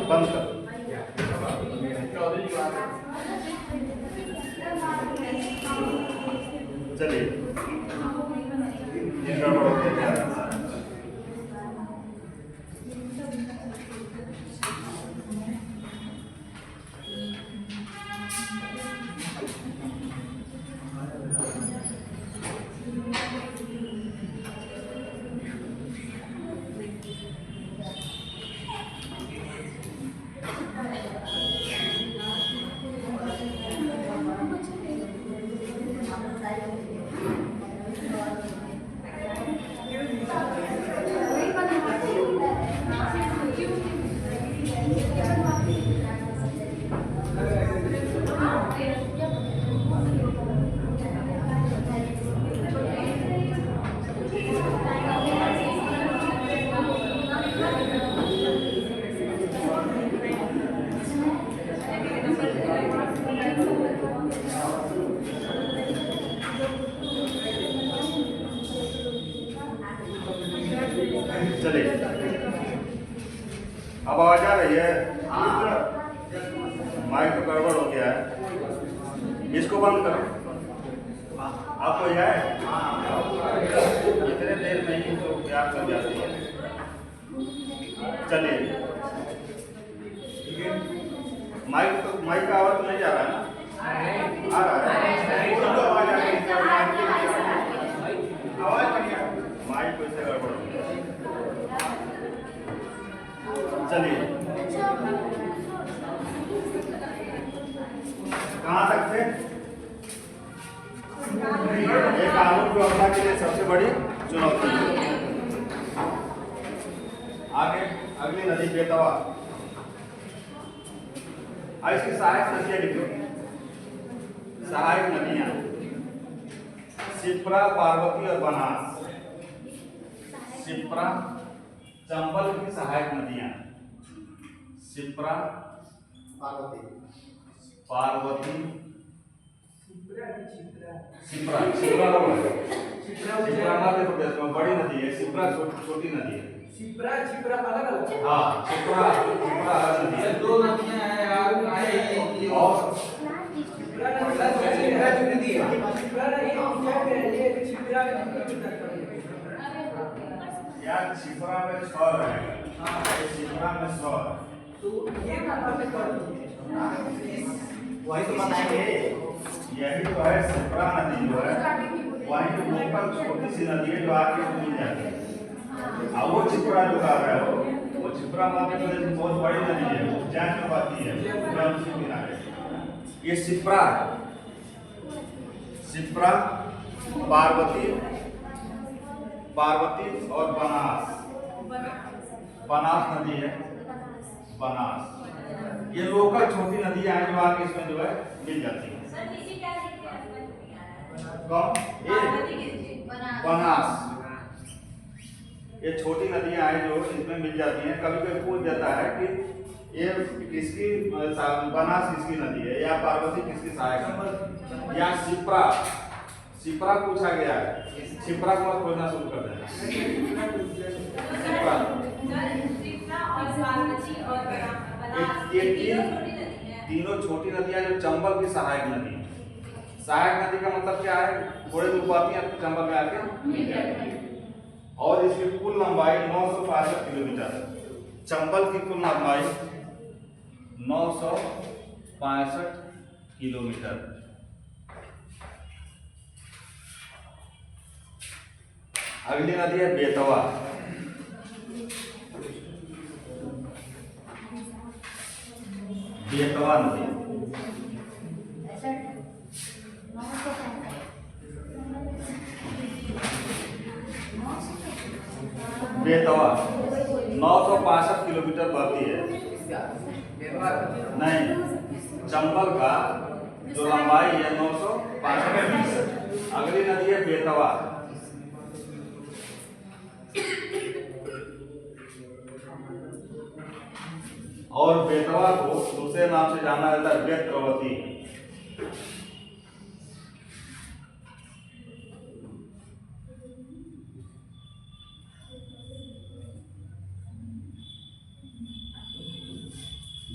बंद करो। चलिए ये गड़बड़ हो गया। चलिए अब आवाज आ रही है? माइक तो गड़बड़ हो गया है, इसको बंद करो। आपको यह है इतने देर में ही तो प्यार कर जाती है। चलिए माइक का आवाज तो नहीं जा रहा है ना? आ रहा है, आवाज आ रही है, आवाज बढ़िया, माइक को इससे गड़बड़ हो गया। चलिए कहाँ तक थे? ये कानून व्यवस्था के लिए सबसे बड़ी चुनौती है। आगे अगली नदी बेतवा, इसकी सहायक नदियां लिखो। सहायक नदियां शिप्रा, पार्वती और बनास। शिप्रा चंबल की सहायक नदियां शिप्रा, पार्वती, शिप्रा मध्य प्रदेश में बड़ी नदी है, शिप्रा छोटी नदी है। छिपरा अलग अलग। हाँ शिप्रा अलग नदी है, दो नदियां हैं यार, और छिपरा जो नदी है, छिपरा नहीं क्या कह रहे हैं, छिपरा यार शिप्रा में 100 रहेगा। हाँ शिप्रा में 100 तो ये कहाँ पे पड़ वही तो बताएंगे। यही तो है शिप्रा नदी जो है, वही तो लोकल छोटी सी नदी है जो आके मिल जाती है। और वो शिप्रा जो कह रहे हो, वो शिप्रा मध्य प्रदेश में बहुत बड़ी नदी है, उज्जैन में बहती है, पूरा उसके किनारे। ये शिप्रा है, शिप्रा, पार्वती, पार्वती और बनास, बनास नदी है, बनास। ये लोकल छोटी नदियां हैं जो आके इसमें जो है मिल जाती है। कौन? ये बनास, ये छोटी नदियां हैं जो इसमें मिल जाती हैं। कभी कभी पूछ जाता है कि ये किसकी, बनास किसकी नदी है, या पार्वती किसकी सहायक है, या शिप्रा, शिप्रा पूछा गया है। शिप्रा को मत खोजना शुरू कर देना। शिप्रा ये तीनों छोटी नदियां जो चंबल की सहायक नदी है। सहायक नदी का मतलब क्या है, थोड़ी दूर बहती है तो चंबल में आके मिल जाती है। और इसकी कुल लंबाई 965 किलोमीटर है। चंबल की कुल लंबाई 965 किलोमीटर। अगली नदी है बेतवा। बेतवा नदी, बेतवा 965 किलोमीटर बहती है। नहीं, चंबल का जो लंबाई है 965। अगली नदी है बेतवा। और बेतवा को दूसरे नाम से जाना जाता है बेत्रवती।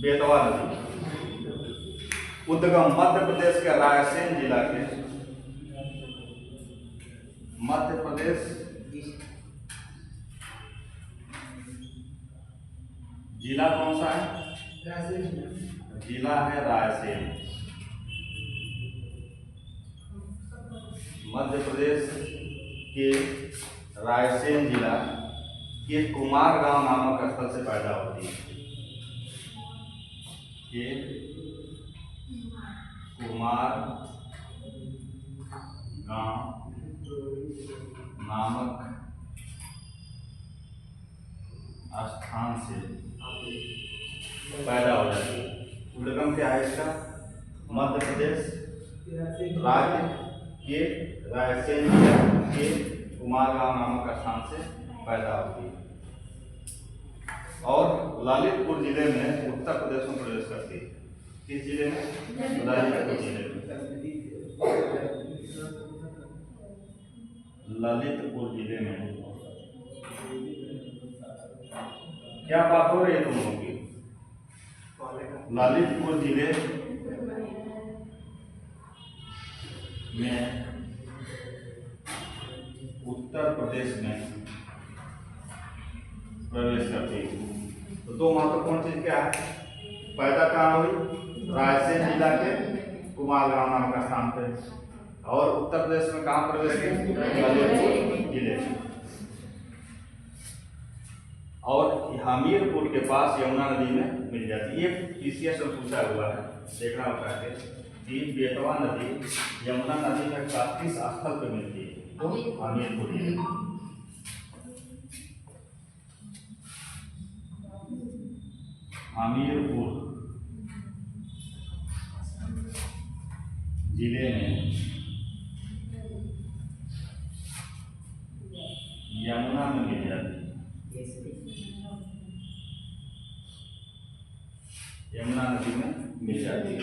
बेतवा नदी उद्गम मध्य प्रदेश के रायसेन जिला के, मध्य प्रदेश जिला कौन सा है? जिला है रायसेन। मध्य प्रदेश के रायसेन जिला के कुमार गांव नामक स्थल से पैदा होती है। ये कुमार गांव नामक स्थान से पैदा हो जाती है। उद्गम क्या है इसका? मध्य प्रदेश राज्य के रायसेन जिला के कुमार गांव नामक स्थान से पैदा होती है और ललितपुर जिले में उत्तर प्रदेश में प्रवेश करती है। किस जिले में? ललितपुर जिले में। ललितपुर जिले में क्या बात हो रही है तुम लोगों की? ललितपुर जिले में उत्तर प्रदेश में प्रवेश करती है। तो दो महत्वपूर्ण चीज क्या है? पैदा कहाँ हुई? रायसेन जिला के कुमार गांव नाम का स्थान पे। और उत्तर प्रदेश में कहाँ प्रवेश की? ललितपुर जिले। और हमीरपुर के पास यमुना नदी में मिल जाती है। ये पीसीएस में पूछा हुआ है, देखना होता है कि बेतवा नदी यमुना नदी में किस स्थल पे मिलती है? तो हमीरपुर जिले। हमीरपुर जिले में यमुना में मिल जाती है। यमुना नदी में मिल जाती है।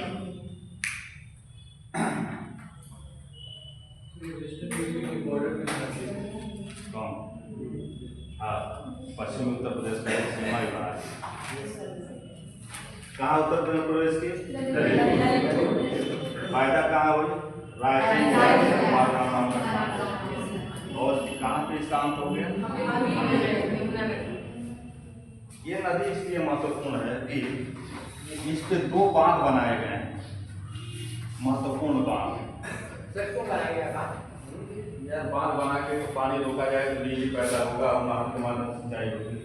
कौन? हाँ, पश्चिमी उत्तर प्रदेश का सीमा ही बना है। कहाँ उत्तर प्रदेश में प्रवेश की? फायदा कहाँ हुई? रायसेन कुमार गांव नाम का स्थान। और कहाँ पे इसका अंत हो गया? ये नदी इसलिए महत्वपूर्ण है कि इस पे 2 बांध बनाए गए हैं, महत्वपूर्ण बांध। सर क्यों बनाया गया बांध? यार बांध बना के पानी रोका जाए तो बिजली पैदा होगा और नहर के माध्यम से सिंचाई होगी।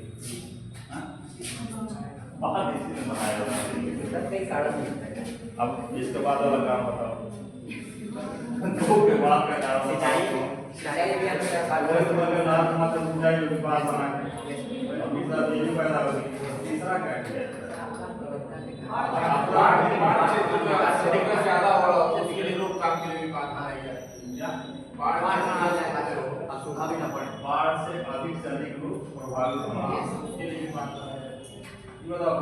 हाँ? बांध इसीलिए बनाया जाता है। सर कई कारण है। अब इसके बाद वाला काम बताओ। 2 के बाद का काम सिंचाई अभियान में क्या कारण वो तो बोले नहर के माध्यम से सिंचाई होगी, बांध बना के और दूसरा बिजली पैदा होगी। तीसरा क्या किया जाए? ज्यादा हो उसके लिए लोग काम के लिए बात आएगा सूखा भी ना पड़े, बाढ़ से अधिक से अधिक लोग प्रभावित होना, उसके लिए भी बात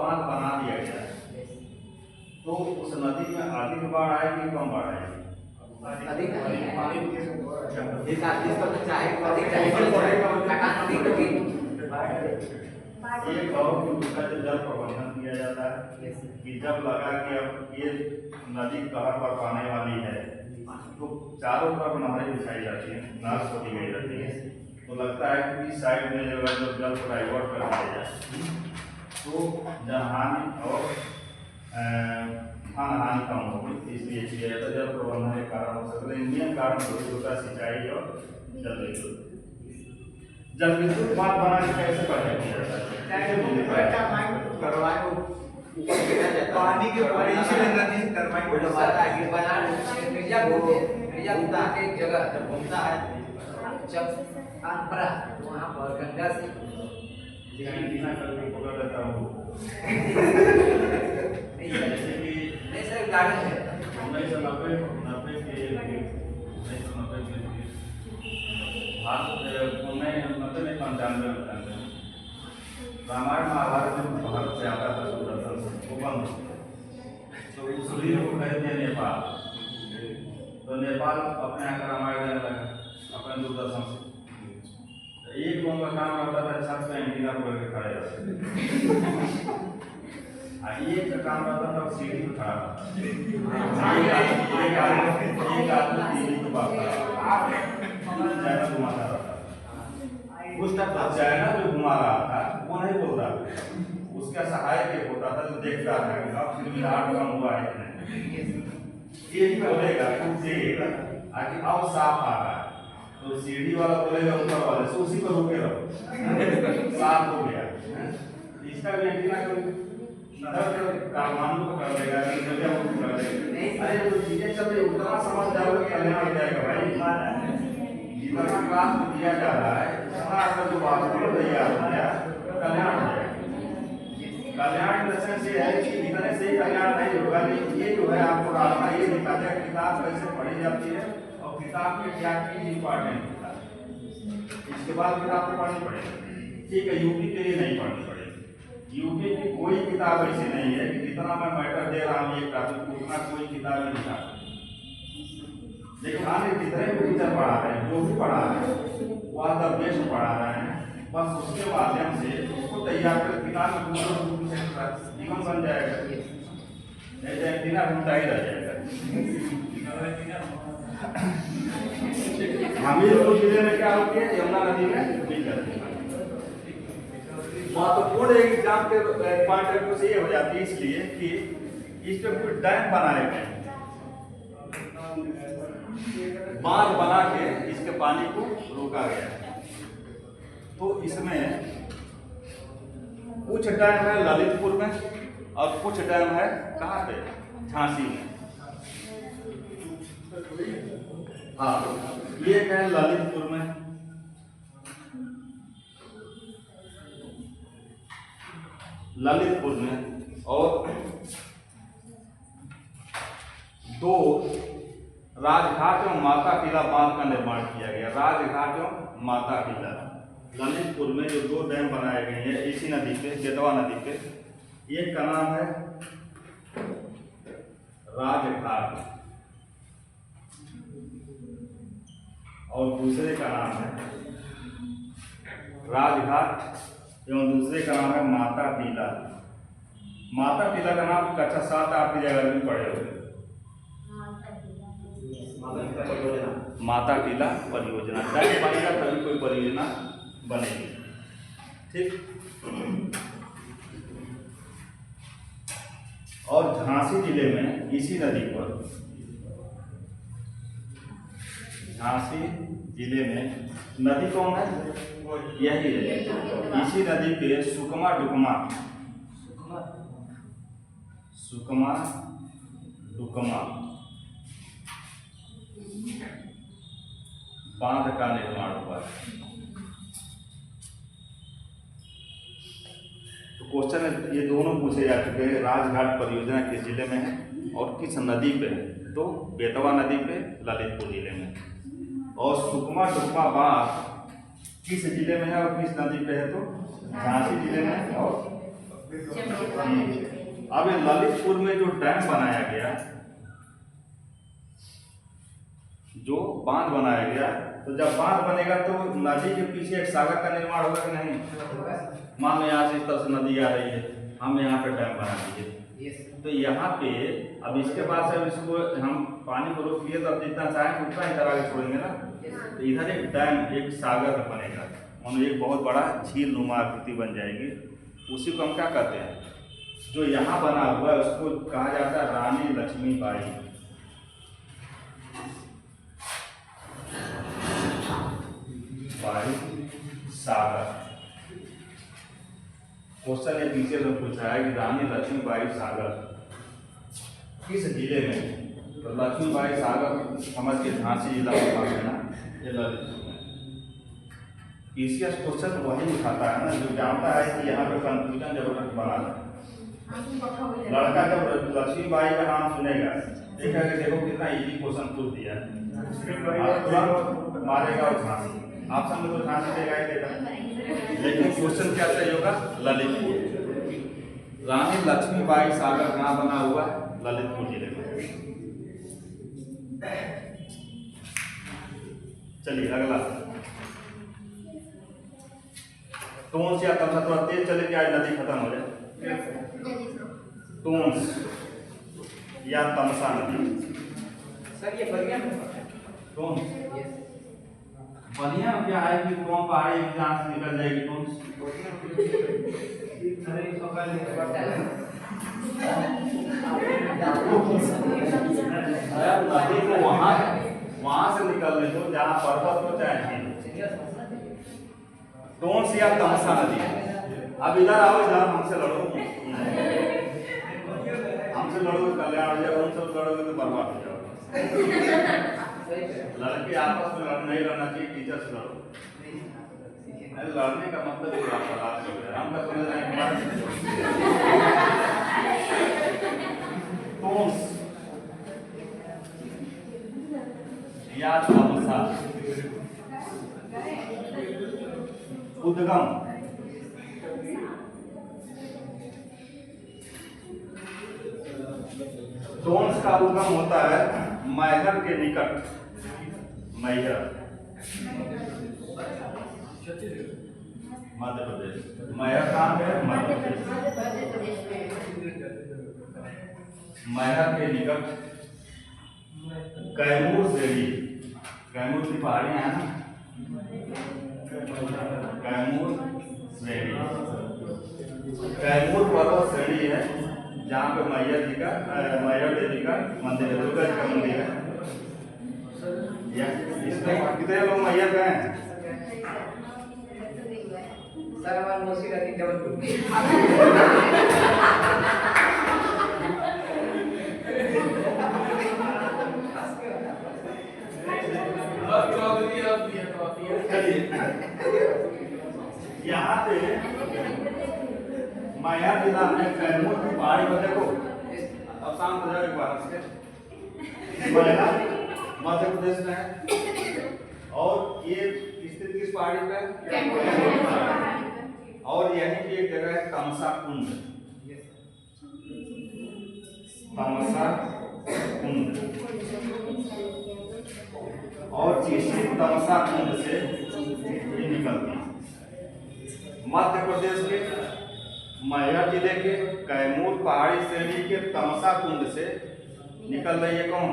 बांध बना दिया गया है। तो उस नदी में अधिक बाढ़ आएगी कम बाढ़ आएगी? अधिक पानी जिस आदमी को तो चाहे अधिक चाहिए एक और भी उसका जो जल प्रबंधन किया जाता है कि जब लगा कि अब ये नदी कहर पर पाने वाली है तो चारों तरफ नहरें बिछाई जाती हैं, नाव खोदी गई रहती है। तो लगता है कि इस साइड में जो जल को डाइवर्ट कर दिया जाए तो जनहानि और धन हानि कम होगी, इसलिए किया जाता है। जल प्रबंधन के कारण हो सकता है, इंडियन कारण होता है सिंचाई और जल विद्युत। जल विद्युत बांध बना के कैसे पैदा किया जाता है? पानी के नदी टरबाइन मिर्जा घूमता के जगह जब घूमता है जब पड़ा तो वहाँ पर गंगा से बिना करके पकड़ लेता हूँ। नहीं सर गार्डन है 1990 में रामायण महाभारत में भारत से आता था सुदर्शन वो बंद तो सूर्य को कह दिया नेपाल, तो नेपाल अपने यहाँ रामायण देने लगा अपने दूरदर्शन से। एक लोगों का काम रहता था छत पे एंटीना पकड़ के खड़े रहते, एक का काम रहता था सीढ़ी पे खड़ा रहता, एक आदमी टीवी को बात चैनल घुमाता रहता। उस तक चैनल जो घुमा रहा था वो नहीं बोल रहा था, उसका सहायक एक होता था जो देखता था कि अब फिर मिलावट कम हुआ है कि नहीं। ये बोलेगा कि अब साफ आ रहा है तो सीढ़ी वाला बोलेगा ऊपर वाले से उसी पर रुके रहो साफ हो गया। इसका भी एंटीना काठमांडू को कर देगा, कर देगा। अरे जो चीजें चल रही उतना समझ जाओगे कल्याण हो जाएगा भाई। जितना क्लास में दिया जा रहा है उतना अगर जो वातावरण तैयार हो गया कल्याण हो जाएगा। कल्याण दर्शन से है कि इतने से कल्याण नहीं होगा, लेकिन ये जो है आपको रास्ता ये दिखाता है किताब कैसे पढ़ी जाती है और किताब में क्या चीज इंपॉर्टेंट होता है। इसके बाद फिर आपको पढ़नी पड़ेगी। ठीक है, यूपी के लिए नहीं पढ़नी पड़ेगी। यूपी की कोई किताब ऐसी नहीं है कि जितना मैं मैटर दे रहा हूँ एक टॉपिक उतना कोई किताब नहीं दिखा, लेकिन आगे जितने भी टीचर पढ़ा रहे हैं जो भी पढ़ा रहे हैं वह द बेस्ट पढ़ा रहे हैं। बस उसके माध्यम से उसको तैयार कर किताब में जीवन बन जाएगा, ऐसे एंटीना घूमता ही रह जाएगा। हमीरपुर जिले में क्या होती है, यमुना नदी में नहीं करती। महत्वपूर्ण एग्जाम के पॉइंट ऑफ व्यू से ये हो जाती है इसलिए कि इस पे कुछ डैम बनाए गए, बांध बना के इसके पानी को रोका गया। तो इसमें कुछ डैम है ललितपुर में और कुछ डैम है कहाँ पे, झांसी में। हाँ, ये है ललितपुर में, और 2 राजघाट एवं माता टीला बांध का निर्माण किया गया। राजघाट एवं माता टीला ललितपुर में जो 2 डैम बनाए गए हैं इसी नदी पे, बेतवा नदी पे। एक का नाम है राजघाट और दूसरे का नाम है राजघाट एवं दूसरे का नाम है माता टीला। माता टीला का नाम कक्षा 7 आपकी जगह में पढ़े हुए, माता टीला परियोजना। डैम बनेगा तभी कोई परियोजना बनेगी। ठीक, और झांसी जिले में इसी नदी पर, झांसी जिले में नदी कौन है? यही है। इसी नदी पे सुकमा डुकमा बांध का निर्माण हुआ है। तो क्वेश्चन ये दोनों पूछे जा चुके हैं। राजघाट परियोजना किस जिले में है और किस नदी पे है? तो बेतवा नदी पे, ललितपुर जिले में। और सुकमा डुकमा बांध किस जिले में है और किस नदी पे है? तो झांसी जिले में है। और अब ललितपुर में जो डैम बनाया गया, जो बांध बनाया गया, तो जब बांध बनेगा तो नदी के पीछे एक सागर का निर्माण होगा कि नहीं? मान लो यहाँ से इस तरह से नदी आ रही है, हम यहाँ पे डैम बना दीजिए, तो यहाँ पे अब इसके बाद से इसको हम पानी को रोक लिए तो अब जितना चाहें उतना ही तरह के छोड़ेंगे ना। तो इधर एक डैम, एक सागर बनेगा, और एक बहुत बड़ा झील नुमा आकृति बन जाएगी। उसी को हम क्या कहते हैं? जो यहाँ बना हुआ है उसको कहा जाता है रानी लक्ष्मीबाई सागर। क्वेश्चन ये पीछे में पूछा है कि रानी लक्ष्मीबाई सागर किस जिले में? तो लक्ष्मीबाई सागर समझ के झांसी जिला में है ना, ये ललितपुर में। पीसीएस क्वेश्चन वही उठाता है ना जो जानता है कि यहाँ पे कंफ्यूजन जरूरत बना है। लड़का जब लक्ष्मीबाई का नाम सुनेगा देखा कि देखो कितना इजी क्वेश्चन पूछ दिया है, तुरंत मारेगा और झांसी। ऑप्शन में तो झांसी देगा ही देगा, लेकिन क्वेश्चन क्या सही होगा? ललितपुर। रानी लक्ष्मीबाई सागर कहाँ बना हुआ है? ललितपुर जिले में। चलिए अगला, टोंस या तमसा, थोड़ा तेज चले कि आज नदी खत्म हो जाए। टोंस या तमसा नदी। सर ये बढ़िया टोंस बढ़िया क्या है कि कौन पहाड़ी जहाँ से निकल जाएगी टोंस। नदी को वहां से निकलने दो जहाँ पर्वत हो चाहे झील। टोंस या तमसा नदी। अब इधर आओ, इधर हमसे लड़ो, हमसे लड़ो कल्याण हो जाएगा, उनसे लड़ोगे तो बर्बाद हो जाओगे। लड़के आपस में नहीं लड़ना चाहिए, टीचर से लड़ो। लड़ने का मतलब ही हम का समझ रहे हैं। टोंस या तमसा उद्गम। टोंस का उद्गम होता है मैहर के निकट। मैहर मध्य प्रदेश। मैहर कहाँ है? मध्य प्रदेश। मैहर के निकट कैमूर श्रेणी, कैमूर की पहाड़ियां हैं ना, कैमूर श्रेणी, कैमूर पर्वत श्रेणी है जहाँ पे मैया जी का, मैया देवी का मंदिर है, दुर्गा जी का मंदिर है। इसमें कितने लोग मैया गए हैं? सर हमारे मौसी रहती जबलपुर में। यहाँ पे माया जिला में कैमूर की पहाड़ी पर देखो, अब शाम हो जाएगा बाहर से। माया मध्य प्रदेश में है, और ये स्थित किस पहाड़ी पे? और यहीं की एक जगह है तमसा कुंड। तमसा कुंड, और इसी तमसा कुंड से ये निकलती है। मध्य प्रदेश के मैहर जिले के कैमूर पहाड़ी श्रेणी के तमसा कुंड से निकल रही है कौन?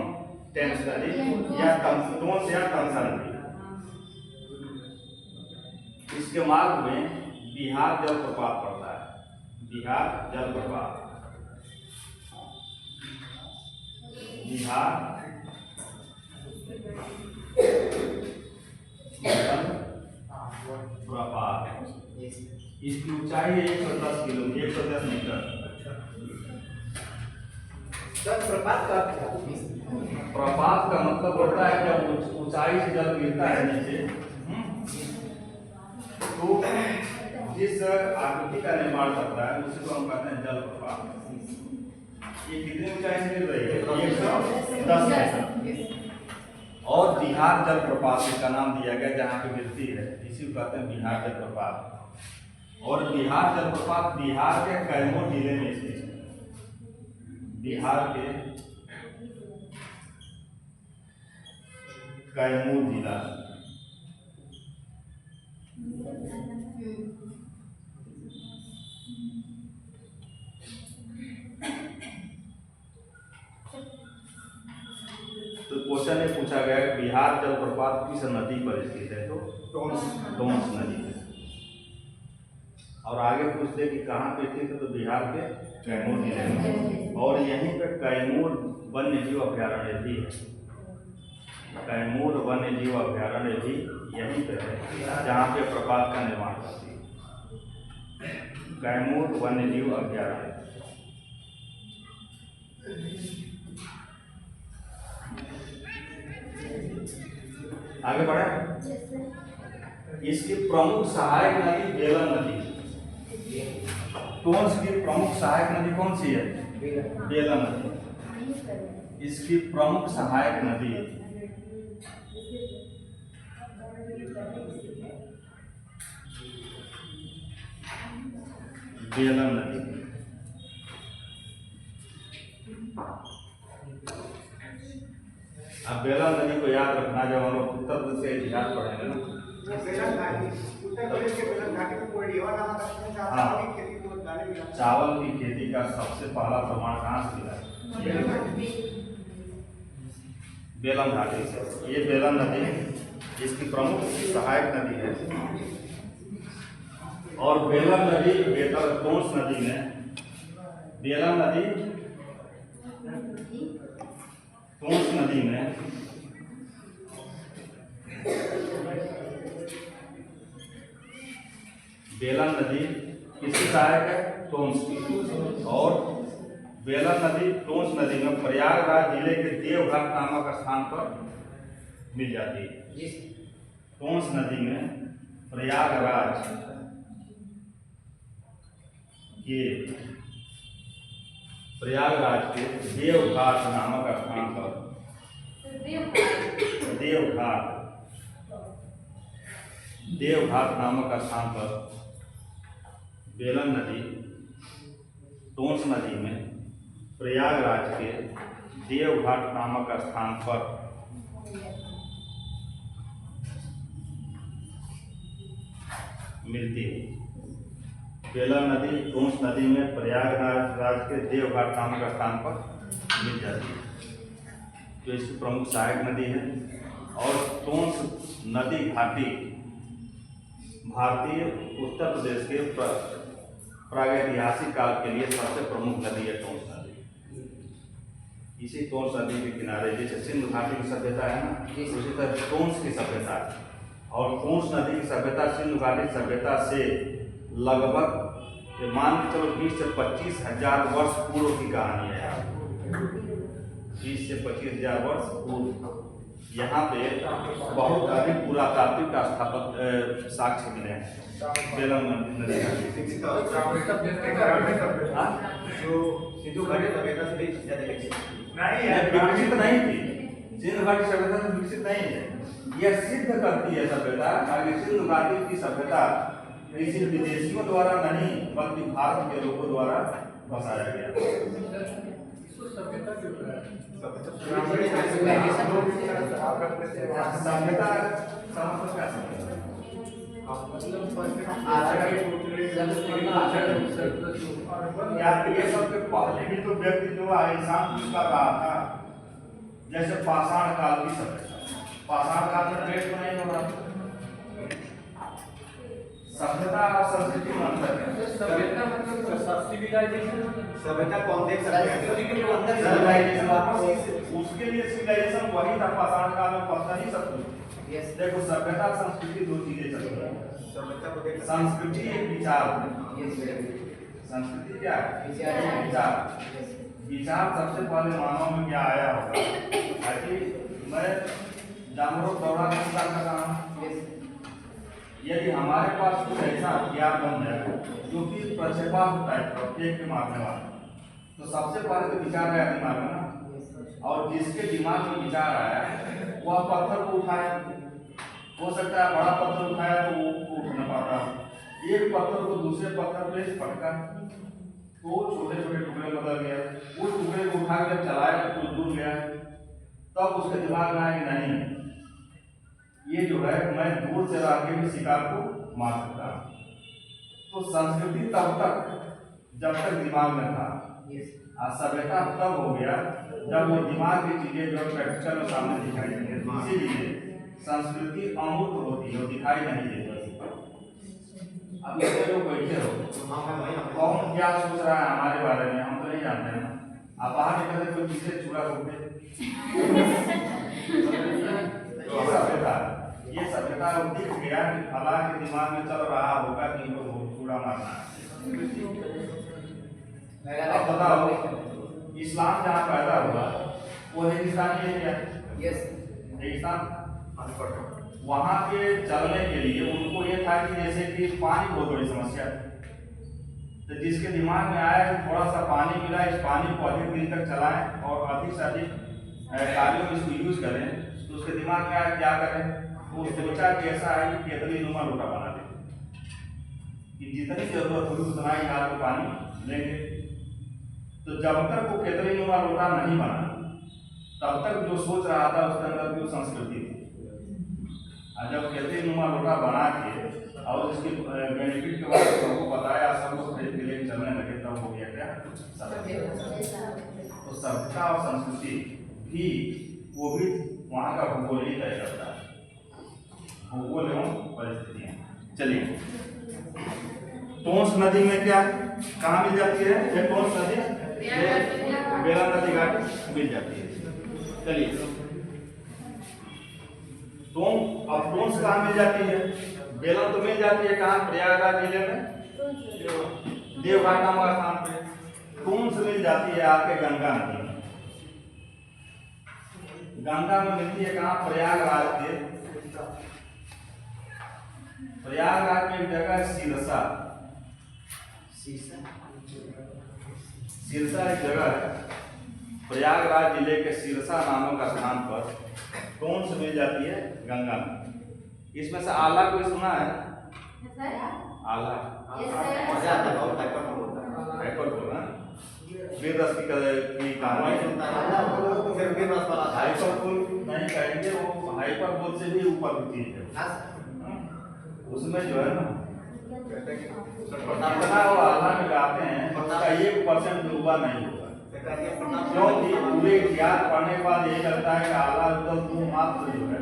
टेंस नदी या टोंस या तमसा नदी। इसके मार्ग में बिहार जलप्रपात पड़ता है, बिहार जलप्रपात। बिहार प्रपात, इसकी ऊंचाई है 110 मीटर। जलप्रपात का क्या? प्रपात का मतलब होता है जब ऊंचाई से जल गिरता है नीचे, तो जिस आकृति का निर्माण करता है उसी को हम कहते हैं जलप्रपात। ये कितनी ऊंचाई से गिर रही है? 110 मीटर। और बिहार जलप्रपात इसका नाम दिया गया जहाँ पे गिरती है, इसी को कहते हैं बिहार जलप्रपात। और बिहार जलप्रपात बिहार के कैमूर जिले में स्थित है। बिहार के कैमूर जिला। तो क्वेश्चन में पूछा गया कि बिहार जलप्रपात किस नदी पर स्थित है? तो टोंस नदी है। और आगे पूछते कि कहाँ पे स्थित है? तो बिहार के कैमूर जिले में। और यहीं पे कैमूर वन्य जीव अभ्यारण्य भी है। कैमूर वन्य जीव अभ्यारण्य भी यहीं पे है जहाँ पे प्रपात का निर्माण करती है। कैमूर वन्य जीव अभ्यारण्य। आगे बढ़े। इसकी प्रमुख सहायक नदी बेलन नदी। टोंस की प्रमुख सहायक नदी कौन सी है? बेलन नदी। इसकी प्रमुख सहायक नदी बेलन नदी। अब बेलन नदी को याद रखना जब हम लोग उत्तर प्रदेश के इतिहास पढ़ेंगे ना। चावल की खेती का सबसे पहला प्रमाण कहाँ से मिला? बेलम घाटी से। ये बेलन नदी इसकी प्रमुख सहायक नदी है। और बेलन नदी टोंस नदी में बेलन नदी टोंस नदी में बेलन नदी किसकी सहायक है? टोंस की। और बेलन नदी टोंस नदी में प्रयागराज जिले के देवघाट नामक स्थान पर मिल जाती है। टोंस नदी में प्रयागराज के देवघाट नामक स्थान पर देवघाट नामक स्थान पर बेलन नदी टोंस नदी में प्रयागराज के देवघाट नामक स्थान पर मिलती है। बेलन नदी टोंस नदी में प्रयागराज के देवघाट नामक स्थान पर मिल जाती है, तो इसकी प्रमुख सहायक नदी है। और टोंस नदी घाटी भारतीय उत्तर प्रदेश के प्रागैतिहासिक काल के लिए सबसे प्रमुख नदी है टोंस नदी। इसी टोंस नदी के किनारे जैसे सिंधु घाटी की सभ्यता है ना, उसी तरह टोंस की सभ्यता है। और टोंस नदी की सभ्यता सिंधु घाटी सभ्यता से लगभग मान के चलो 20 से 25 हजार वर्ष पूर्व की कहानी है। 20 से 25 हजार वर्ष पूर्व यहाँ पे बहुत अधिक पुरातात्विक साक्ष्य मिले हैं बेलन नदी का। जो सिंधु घाटी सभ्यता से विकसित नहीं थी, सिंधु घाटी सभ्यता से विकसित नहीं है। यह सिद्ध करती है सभ्यता अगर सिंधु घाटी की सभ्यता किसी विदेशियों द्वारा नहीं बल्कि भारत के लोगों द्वारा बसाया गया। ये सबके पहले भी तो व्यक्ति जो इंसान कुछ कर रहा था, जैसे पाषाण काल की सभ्यता। पाषाण काल में पेट को नहीं हो रहा, सभ्यता और संस्कृति में अंतर है। सभ्यता मतलब सिविलाइजेशन, सभ्यता को हम देख सकते हैं सिविलाइजेशन उस वही था पाषाण काल में पत्थर ही सब कुछ। Yes. देखो सभ्यता संस्कृति दो चीजें चलती हैं। सभ्यता को देख संस्कृति एक विचार है। Yes, very good. संस्कृति क्या है? विचार। विचार। Yes. विचार सबसे पहले मानव में क्या आया होगा ताकि मैं जानवरों को दौड़ा के शिकार कर रहा हूँ। Yes. यदि हमारे पास कुछ ऐसा हथियार बन जाए जो कि प्रक्षेपास्त्र टाइप का फेंक के मारने वाला, तो सबसे पहले तो विचार आया दिमाग में ना, और जिसके दिमाग में विचार आया वह पत्थर को उठाए। हो सकता है बड़ा पत्थर उठाया तो वो उठ न पाता, एक पत्थर को दूसरे पत्थर पे पटका तो छोटे छोटे टुकड़े बदल गया। उस टुकड़े को उठा कर चलाया तो कुछ दूर गया, तब उसके दिमाग में आया कि नहीं ये जो है मैं दूर से रह के भी शिकार को मार सकता हूँ। तो संस्कृति तब तक जब तक दिमाग में था, और सभ्यता तब हो गया जब वो दिमाग की चीजें जो प्रैक्टिकल में सामने दिखाई देंगे। इसीलिए संस्कृति अमूर्त होती है, दिखाई नहीं देती। अब ये लोग बैठे हो कौन क्या सोच रहा है हमारे बारे में हम तो नहीं जानते हैं। आप बाहर निकलते कोई पीछे चूड़ा घूमते ये सभ्यता दिख गया कि फला के दिमाग में चल रहा होगा कि इनको चूड़ा मारना है। अब बताओ इस्लाम जहाँ पैदा हुआ वो हिंदुस्तान ही है क्या? Yes. हिंदुस्तान वहाँ के चलने के लिए उनको ये था कि जैसे कि पानी बहुत बड़ी समस्या है, तो जिसके दिमाग में आया कि थोड़ा सा पानी मिला, इस पानी को अधिक दिन तक चलाएं और अधिक से अधिक कार्यों में इसको यूज करें, तो उसके दिमाग में आया क्या करें, तो सोचा कि ऐसा है कि केतली नुमा लोटा बना दें कि जितनी जरूरत होगी उतना ही हाथ में पानी लेंगे। तो जब तक वो केतली नुमा लोटा नहीं बना तब तक जो सोच रहा था उसके अंदर भी संस्कृति थी। और जब केतली नुमा लोटा बना के और उसके बेनिफिट के बारे में सबको बताया, सब लोग खरीद के लेके चलने लगे, तब हो गया क्या सभ्यता। तो सभ्यता और संस्कृति भी वो भी वहाँ का भूगोल ही तय करता है, भूगोल एवं परिस्थितियाँ। चलिए टोंस नदी में क्या कहाँ मिल जाती है? ये टोंस नदी बेला नदी घाट मिल जाती है। चलिए अब टोंस कहाँ मिल जाती है? बेलन तो मिल जाती है कहाँ? प्रयागराज जिले में देवघाट नामक स्थान पे। टोंस मिल जाती है आपके गंगा नदी में। गंगा में मिलती है कहाँ? प्रयागराज के, प्रयागराज में एक जगह है सिरसा। सिरसा एक जगह है प्रयागराज जिले के सिरसा नामक स्थान पर टोंस मिल जाती है गंगा में। इसमें से आला कोई सुना है? आला हाइपर बोला वीर रस की कहानी सुनता है। हाइपर बोल नहीं कहेंगे, वो हाइपर बोल से भी ऊपर होती है। उसमें जो है ना जितना वो आला में गाते हैं उसका 1% डूबा नहीं होगा, क्योंकि पूरे इतिहास पढ़ने के बाद ये लगता है कि आला तो तू मात्र जो है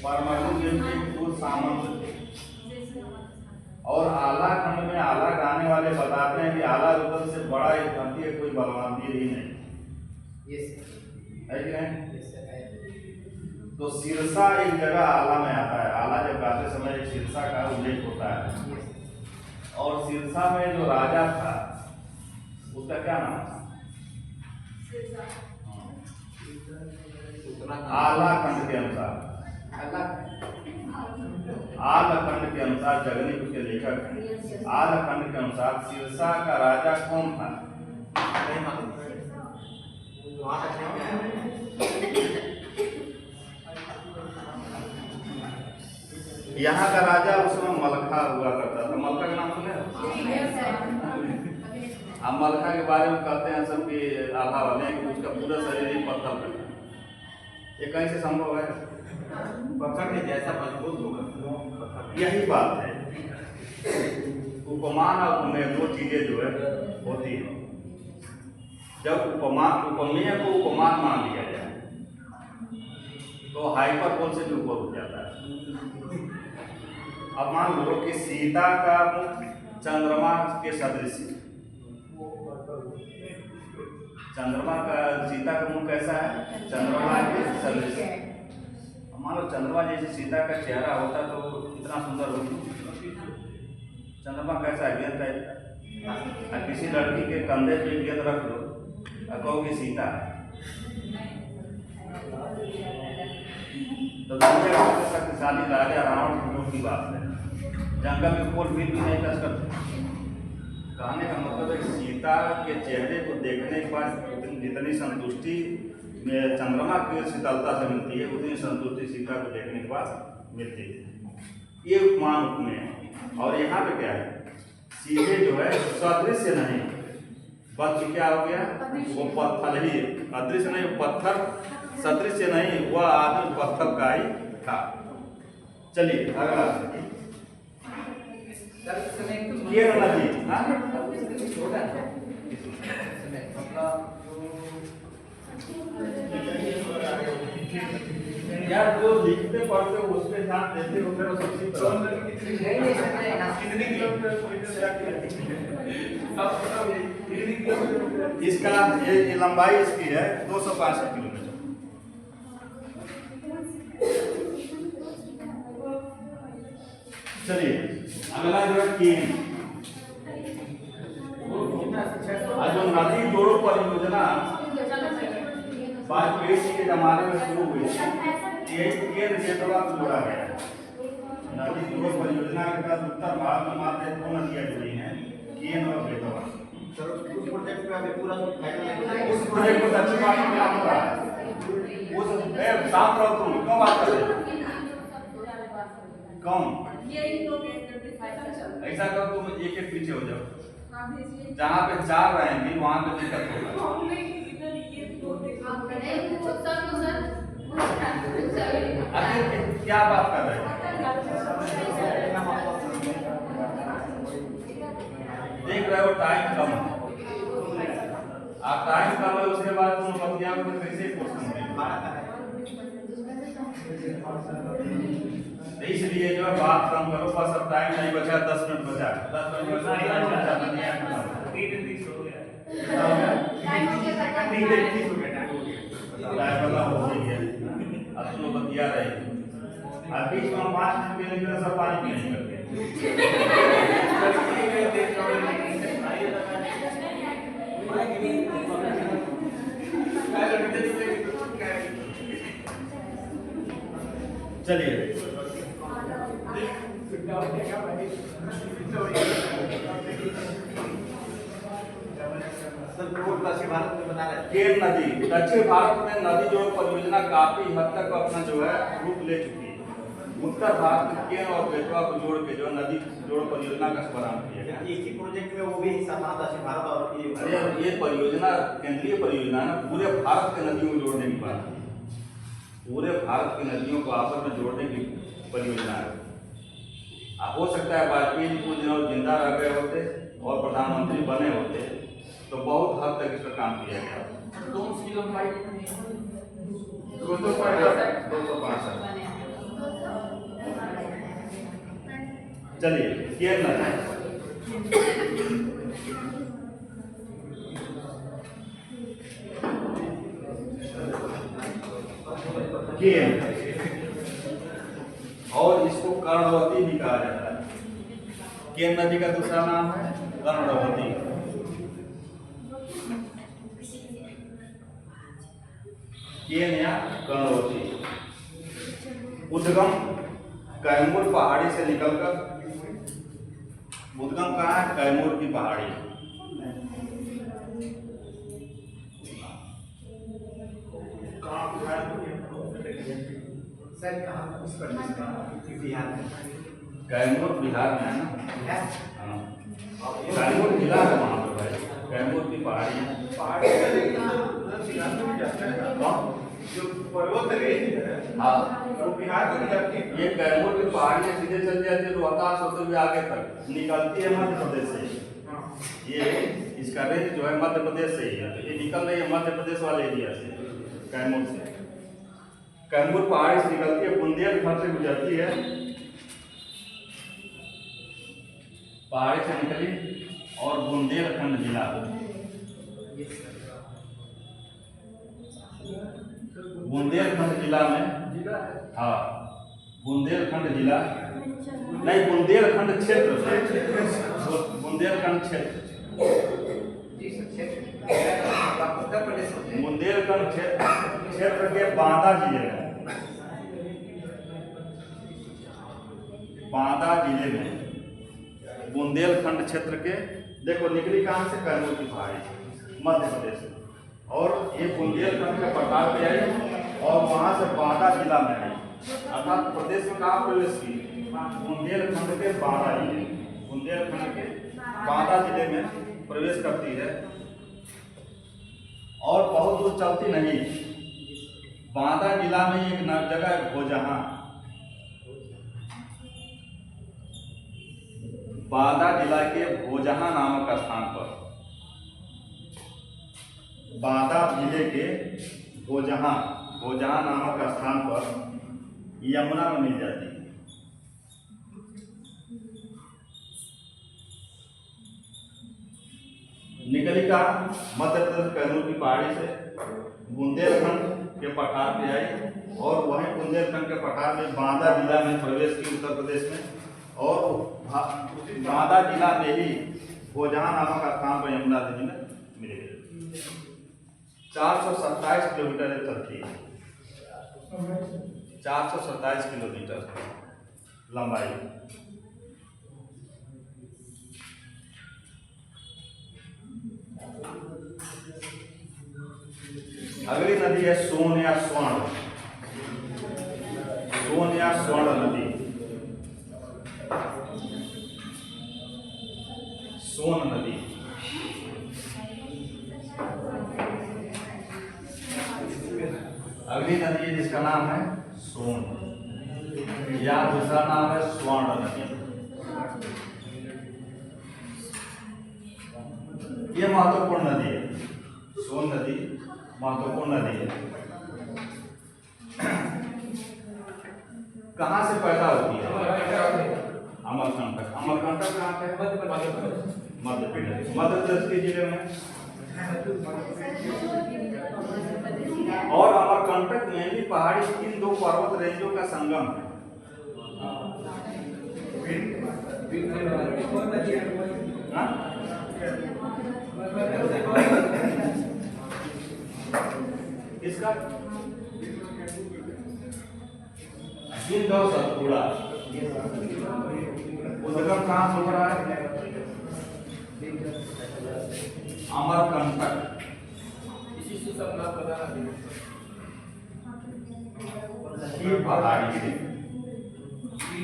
परमाणु के सामंत। और आला खंड में आला गाने वाले बताते हैं कि आला रुदल से बड़ा एक धरती है, कोई बलवान वीर ही नहीं है कि नहीं? तो सिरसा एक जगह आला में आता है। आला जब गाते समय एक सिरसा का उल्लेख होता है। और सिरसा में जो राजा था उसका क्या नाम था? आला खंड के अनुसार, आल खंड के अनुसार जगनीपुर के लेखक हैं। आल खंड के अनुसार सिरसा का राजा कौन था? यहाँ का राजा उस समय मलखा हुआ करता था। मलखा का नाम सुने? अब मलखा के बारे में कहते हैं सब कि आधा वाले कि उसका पूरा शरीर ही पत्थर का था। ये कहीं से संभव है? पत्थर के जैसा मजबूत होगा। यही बात है, उपमान और उपमेय दो चीजें जो है होती है। जब उपमेय को उपमान मान लिया जाए तो हाइपरबोल से भी ऊपर उठ जाता है। अब मान लो कि सीता का मुख चंद्रमा के सदृश, चंद्रमा का सीता का मुंह कैसा है? चंद्रमा के सदृश। मान लो चंद्रमा जैसे सीता का चेहरा होता तो इतना सुंदर होती। चंद्रमा कैसा है? गेंद टाइप का। किसी लड़की के कंधे पे गेंद रख दो और कहोगे सीता, तो दुनिया का शक्तिशाली राजा रावण की बात है, जंगल में कोई भी नहीं टच करते। कहने का मतलब है सीता के चेहरे को देखने के बाद जितनी संतुष्टि चंद्रमा की शीतलता से मिलती है, उतनी संतुष्टि सीता को देखने के बाद मिलती है। ये उपमान उपमेय है। और यहाँ पे क्या है? सीधे जो है सदृश्य नहीं, बल्कि क्या हो गया? वो पत्थर ही है। अदृश्य नहीं, पत्थर सदृश्य नहीं, वह आदमी पत्थर का ही था। चलिए अगला केर नदी। यार जो लिखते पढ़ते उसके साथ देते हो फिर सबसे इसका ये लंबाई इसकी है 265 किलोमीटर। चलिए अगला जो है कीन। जो नदी जोड़ो परियोजना वाजपेयी जी के जमाने में शुरू हुई, ये केन क्षेत्रवा को जोड़ा गया। नदी जोड़ो परियोजना के तहत उत्तर भारत में मात्र 2 नदियां जुड़ी हैं, केन और बेतवा। सर उस प्रोजेक्ट में अभी पूरा फाइनल उस प्रोजेक्ट को दक्षिण भारत में क्या होता है? उस साफ रहो तुम क्यों बात कर रहे हो? कौन ऐसा करो तुम एक एक पीछे हो जाओ, जहाँ पे 4 रहेंगी वहाँ पे दिक्कत होगा। आखिर क्या बात कर रहे हैं? देख रहे हो टाइम कम है, आप टाइम कम है उसके बाद तुम बतिया को कैसे क्वेश्चन इसलिए जो है बात कम करो, बस अब टाइम नहीं बचा, 10 मिनट बचा, 10 मिनट बचा। अब तुम बतिया रहे अब बीच में 5 मिनट के लिए सब पानी नहीं करते। चलिए केन नदी दक्षिण भारत में नदी जोड़ो परियोजना काफी हद तक अपना जो है रूप ले चुकी है। उत्तर भारत में केन और बेतवा को जोड़ के जो नदी जोड़ो परियोजना का शुभारंभ किया गया। इसी प्रोजेक्ट में वो भी हिस्सा था दक्षिण भारत और ये परियोजना केंद्रीय परियोजना है, पूरे भारत के नदियों को जोड़ने की बात है। पूरे भारत की नदियों को आपस में जोड़ने की परियोजना है। हो सकता है वाजपेयी जी कुछ दिनों जिंदा रह गए होते और प्रधानमंत्री बने होते तो बहुत हद तक इस पर काम किया गया। 265। चलिए केन नदी केन और इसको कर्णवती भी कहा जाता है। केन नदी का दूसरा नाम है कर्णवती। केन या कर्णवती उद्गम कैमूर पहाड़ी से निकलकर, उद्गम कहाँ है? कैमूर की पहाड़ी। सर कहाँ उस पर बिहार में? कैमूर बिहार में है ना? कैमूर जिला है वहाँ पर भाई, कैमूर की पहाड़ी है। जो पर्वत रेंज है हाँ वो बिहार में जाती है। ये कैमूर की पहाड़ी से सीधे चल जाती है रोहतास होते हुए आगे तक निकलती है मध्य प्रदेश से। ये इसका रेंज जो है मध्य प्रदेश से ही है, तो ये निकल रही है मध्य प्रदेश वाले एरिया से, कैमूर से। कैमूर पहाड़ी से निकलती है, बुंदेलखंड से गुजरती है, पहाड़ी से निकली और बुंदेलखंड जिला बुंदेलखंड जिला में, हाँ बुंदेलखंड जिला नहीं, बुंदेलखंड क्षेत्र बुंदेलखंड क्षेत्र जी सर, क्षेत्र उत्तर प्रदेश होते हैं। बुंदेलखंड क्षेत्र के बांदा जिले में, बांदा जिले में बुंदेलखंड क्षेत्र के, देखो निकली कहाँ से, कैमूर की पहाड़ी मध्य प्रदेश में, और ये बुंदेलखंड के पठार पे आई और वहाँ से बांदा जिला में आई, अर्थात प्रदेश में कहाँ प्रवेश की, बुंदेलखंड के बांदा जिले, बुंदेलखंड के बांदा जिले में प्रवेश करती है। और बहुत दूर चलती नहीं, बांदा जिला में एक जगह है भोजहां, बांदा जिला के भोजहां नामक स्थान पर, बांदा जिले के भोजहां नामक स्थान पर यमुना में मिल जाती है। निकली का मध्य प्रदेश कैमूर की पहाड़ी से बुंदेलखंड के पठार पे आई और वहीं बुंदेलखंड के पठार में बांदा जिला में प्रवेश की उत्तर प्रदेश में, और बांदा जिला में ही भोजहां नामक स्थान पर यमुना नदी में मिल गई। 427 किलोमीटर चलती है, 427 किलोमीटर लंबाई। अगली नदी है सोन या स्वर्ण, सोन या स्वर्ण नदी, सोन नदी। अगली नदी है जिसका नाम है सोन, या दूसरा नाम है स्वर्ण नदी। ये महत्वपूर्ण नदी है, सोन नदी महत्वपूर्ण नदी है। कहाँ से पैदा होती है, अमरकंटक। अमरकंटक कहाँ पे है, मध्य प्रदेश, मध्य प्रदेश के जिले में। और अमरकंटक में भी पहाड़ी इन दो पर्वत रेंजों का संगम है। इसका विंध्य और सतपुड़ा उद्गम कहाँ से हो रहा है, अमरकंटक की पहाड़ी से,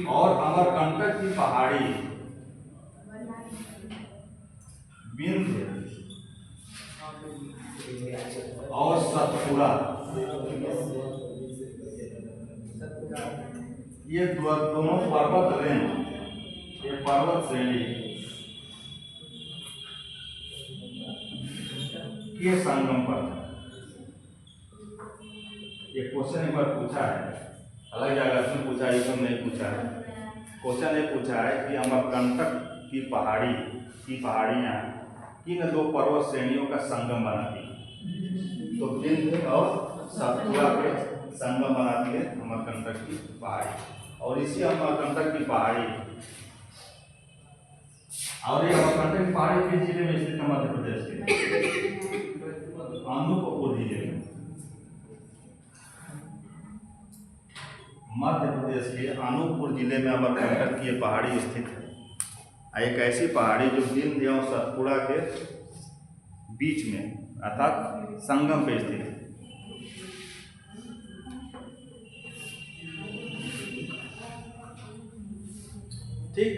और अमरकंटक की पहाड़ी विंध्य और सतपुड़ा, ये दोनों पर्वत रेंज, ये पर्वत श्रेणी के संगम पर। ये क्वेश्चन एक बार पूछा है, अलग जगह से पूछा है, इसमें नहीं पूछा है। क्वेश्चन ये पूछा है कि अमरकंटक की पहाड़ी की पहाड़ियाँ किन दो पर्वत श्रेणियों का संगम बनाती है, तो विंध्य और सतपुड़ा के संगम बनाती है अमरकंटक की पहाड़ी। और इसी अमरकंटक की पहाड़ी, और ये अमरकंटक की पहाड़ी किस जिले में स्थित है, मध्य प्रदेश के अनूपपुर जिले में, मध्य प्रदेश के अनूपपुर जिले में अमरकंटक की पहाड़ी स्थित है। एक ऐसी पहाड़ी जो विंध्य और सतपुड़ा के बीच में अर्थात संगम पे स्थित है। ठीक,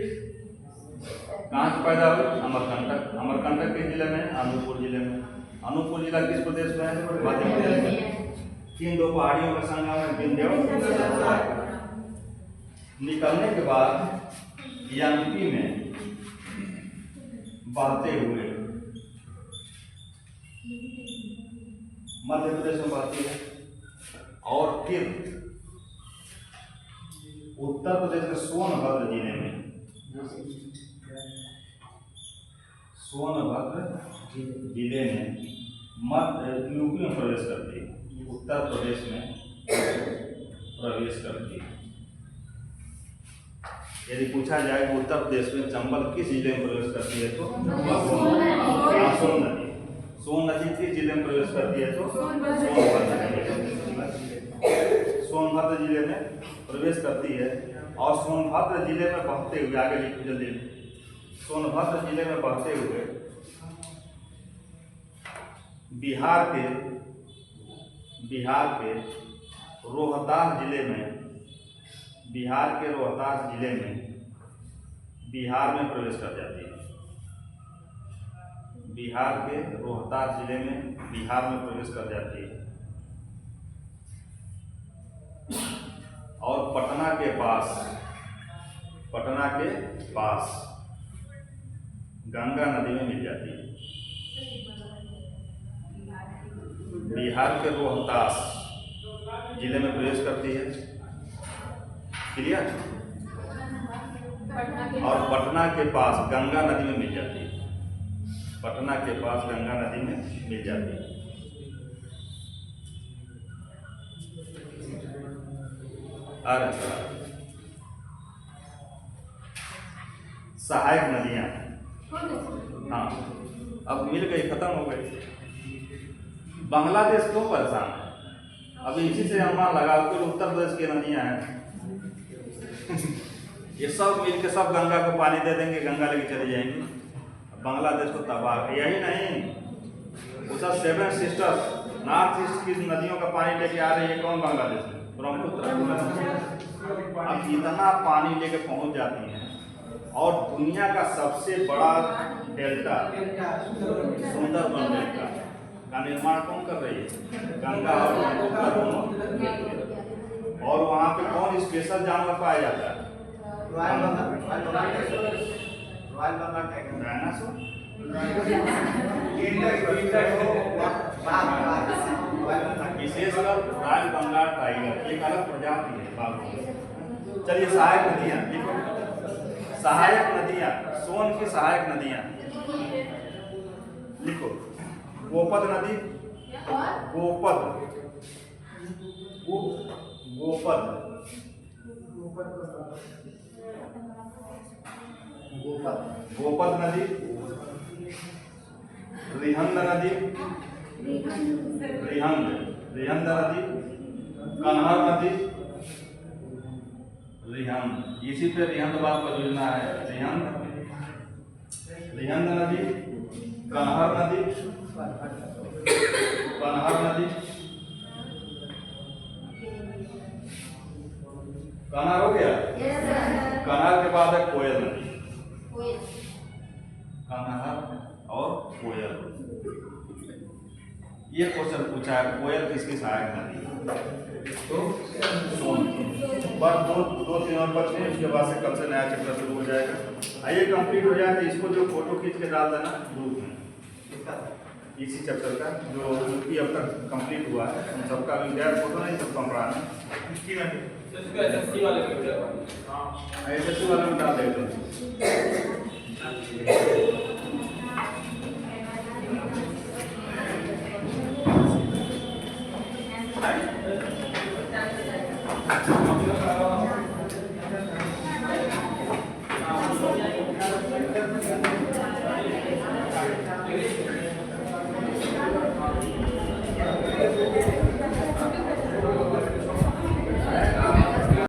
कहाँ से पैदा हुई, अमरकंटक। अमरकंटक के जिले में, अनूपपुर जिले में। अनूपपुर जिला किस प्रदेश में है, मध्य प्रदेश में। किन दो पहाड़ियों का संगम है, विंध्य और सतपुड़ा। निकलने के बाद एमपी में बहते हुए मध्य प्रदेश में बहती है, और फिर उत्तर प्रदेश के सोनभद्र जिले में, सोनभद्र जिले में मध्य यूपी में प्रवेश करती है। उत्तर प्रदेश में प्रवेश करती है। यदि पूछा जाए कि उत्तर प्रदेश में चंबल किस जिले में प्रवेश करती है तो सोन नदी। सोन नदी किस जिले में प्रवेश करती है तो सोनभद्र जिले में प्रवेश करती है। और सोनभद्र जिले में बहते हुए आगे लिखो जल्दी, सोनभद्र जिले में बहते हुए बिहार के रोहतास जिले में बिहार में प्रवेश कर जाती है। बिहार के रोहतास जिले में बिहार में प्रवेश कर जाती है। और पटना के पास गंगा नदी में मिल जाती है। बिहार के रोहतास जिले में प्रवेश करती है, क्लियर। और पटना के पास गंगा नदी में मिल जाती है। पटना के पास गंगा नदी में मिल जाती है। अच्छा, सहायक नदियां, हाँ अब मिल गई, खत्म हो गई। बांग्लादेश क्यों परेशान है? अभी इसी से अनुमान लगाओ कि उत्तर प्रदेश की नदियां हैं ये सब मिलके सब गंगा को पानी दे देंगे, गंगा लेके चले जाएंगे, बांग्लादेश को तबाह। यही नहीं, उसका 7 सिस्टर्स नॉर्थ ईस्ट की नदियों का पानी लेके आ रही है। कौन? बांग्लादेश में ब्रह्मपुत्र। अब इतना पानी लेके पहुंच जाती हैं। और दुनिया का सबसे बड़ा डेल्टा सुंदरबन डेल्टा का निर्माण कौन कर रही है? गंगा और ब्रह्मपुत्र दोनों। और वहाँ पे कौन स्पेशल जानवर पाया जाता है? डायनासोर। विशेषकर रॉयल बंगाल टाइगर एक अलग प्रजाति है बाघों। चलिए सहायक नदियाँ लिखो। सहायक नदियाँ, सोन की सहायक नदियाँ लिखो। गोपद नदी, गोपद नदी, रिहंद नदी, नदी, कन्हर नदी, रिहंद, इसी पे रिहंदबाद परियोजना है। रिहंद नदी, कन्हर नदी, कन्हर हो गया। कन्हर के बाद है कोयल नदी। कन्हर और कोयल। ये क्वेश्चन पूछा है, कोयल किसकी सहायक नदी? तो सोन की। बस दो तीन और बच्चे, उसके बाद से कल से नया चैप्टर शुरू हो जाएगा। आइए कंप्लीट हो जाए तो इसको जो फोटो खींच के डाल देना ग्रुप में, इसी चैप्टर का जो भी अब तक कंप्लीट हुआ है उन सबका भी गैर फोटो नहीं, सबका पढ़ाना। SSC वाले में डाल देते हैं।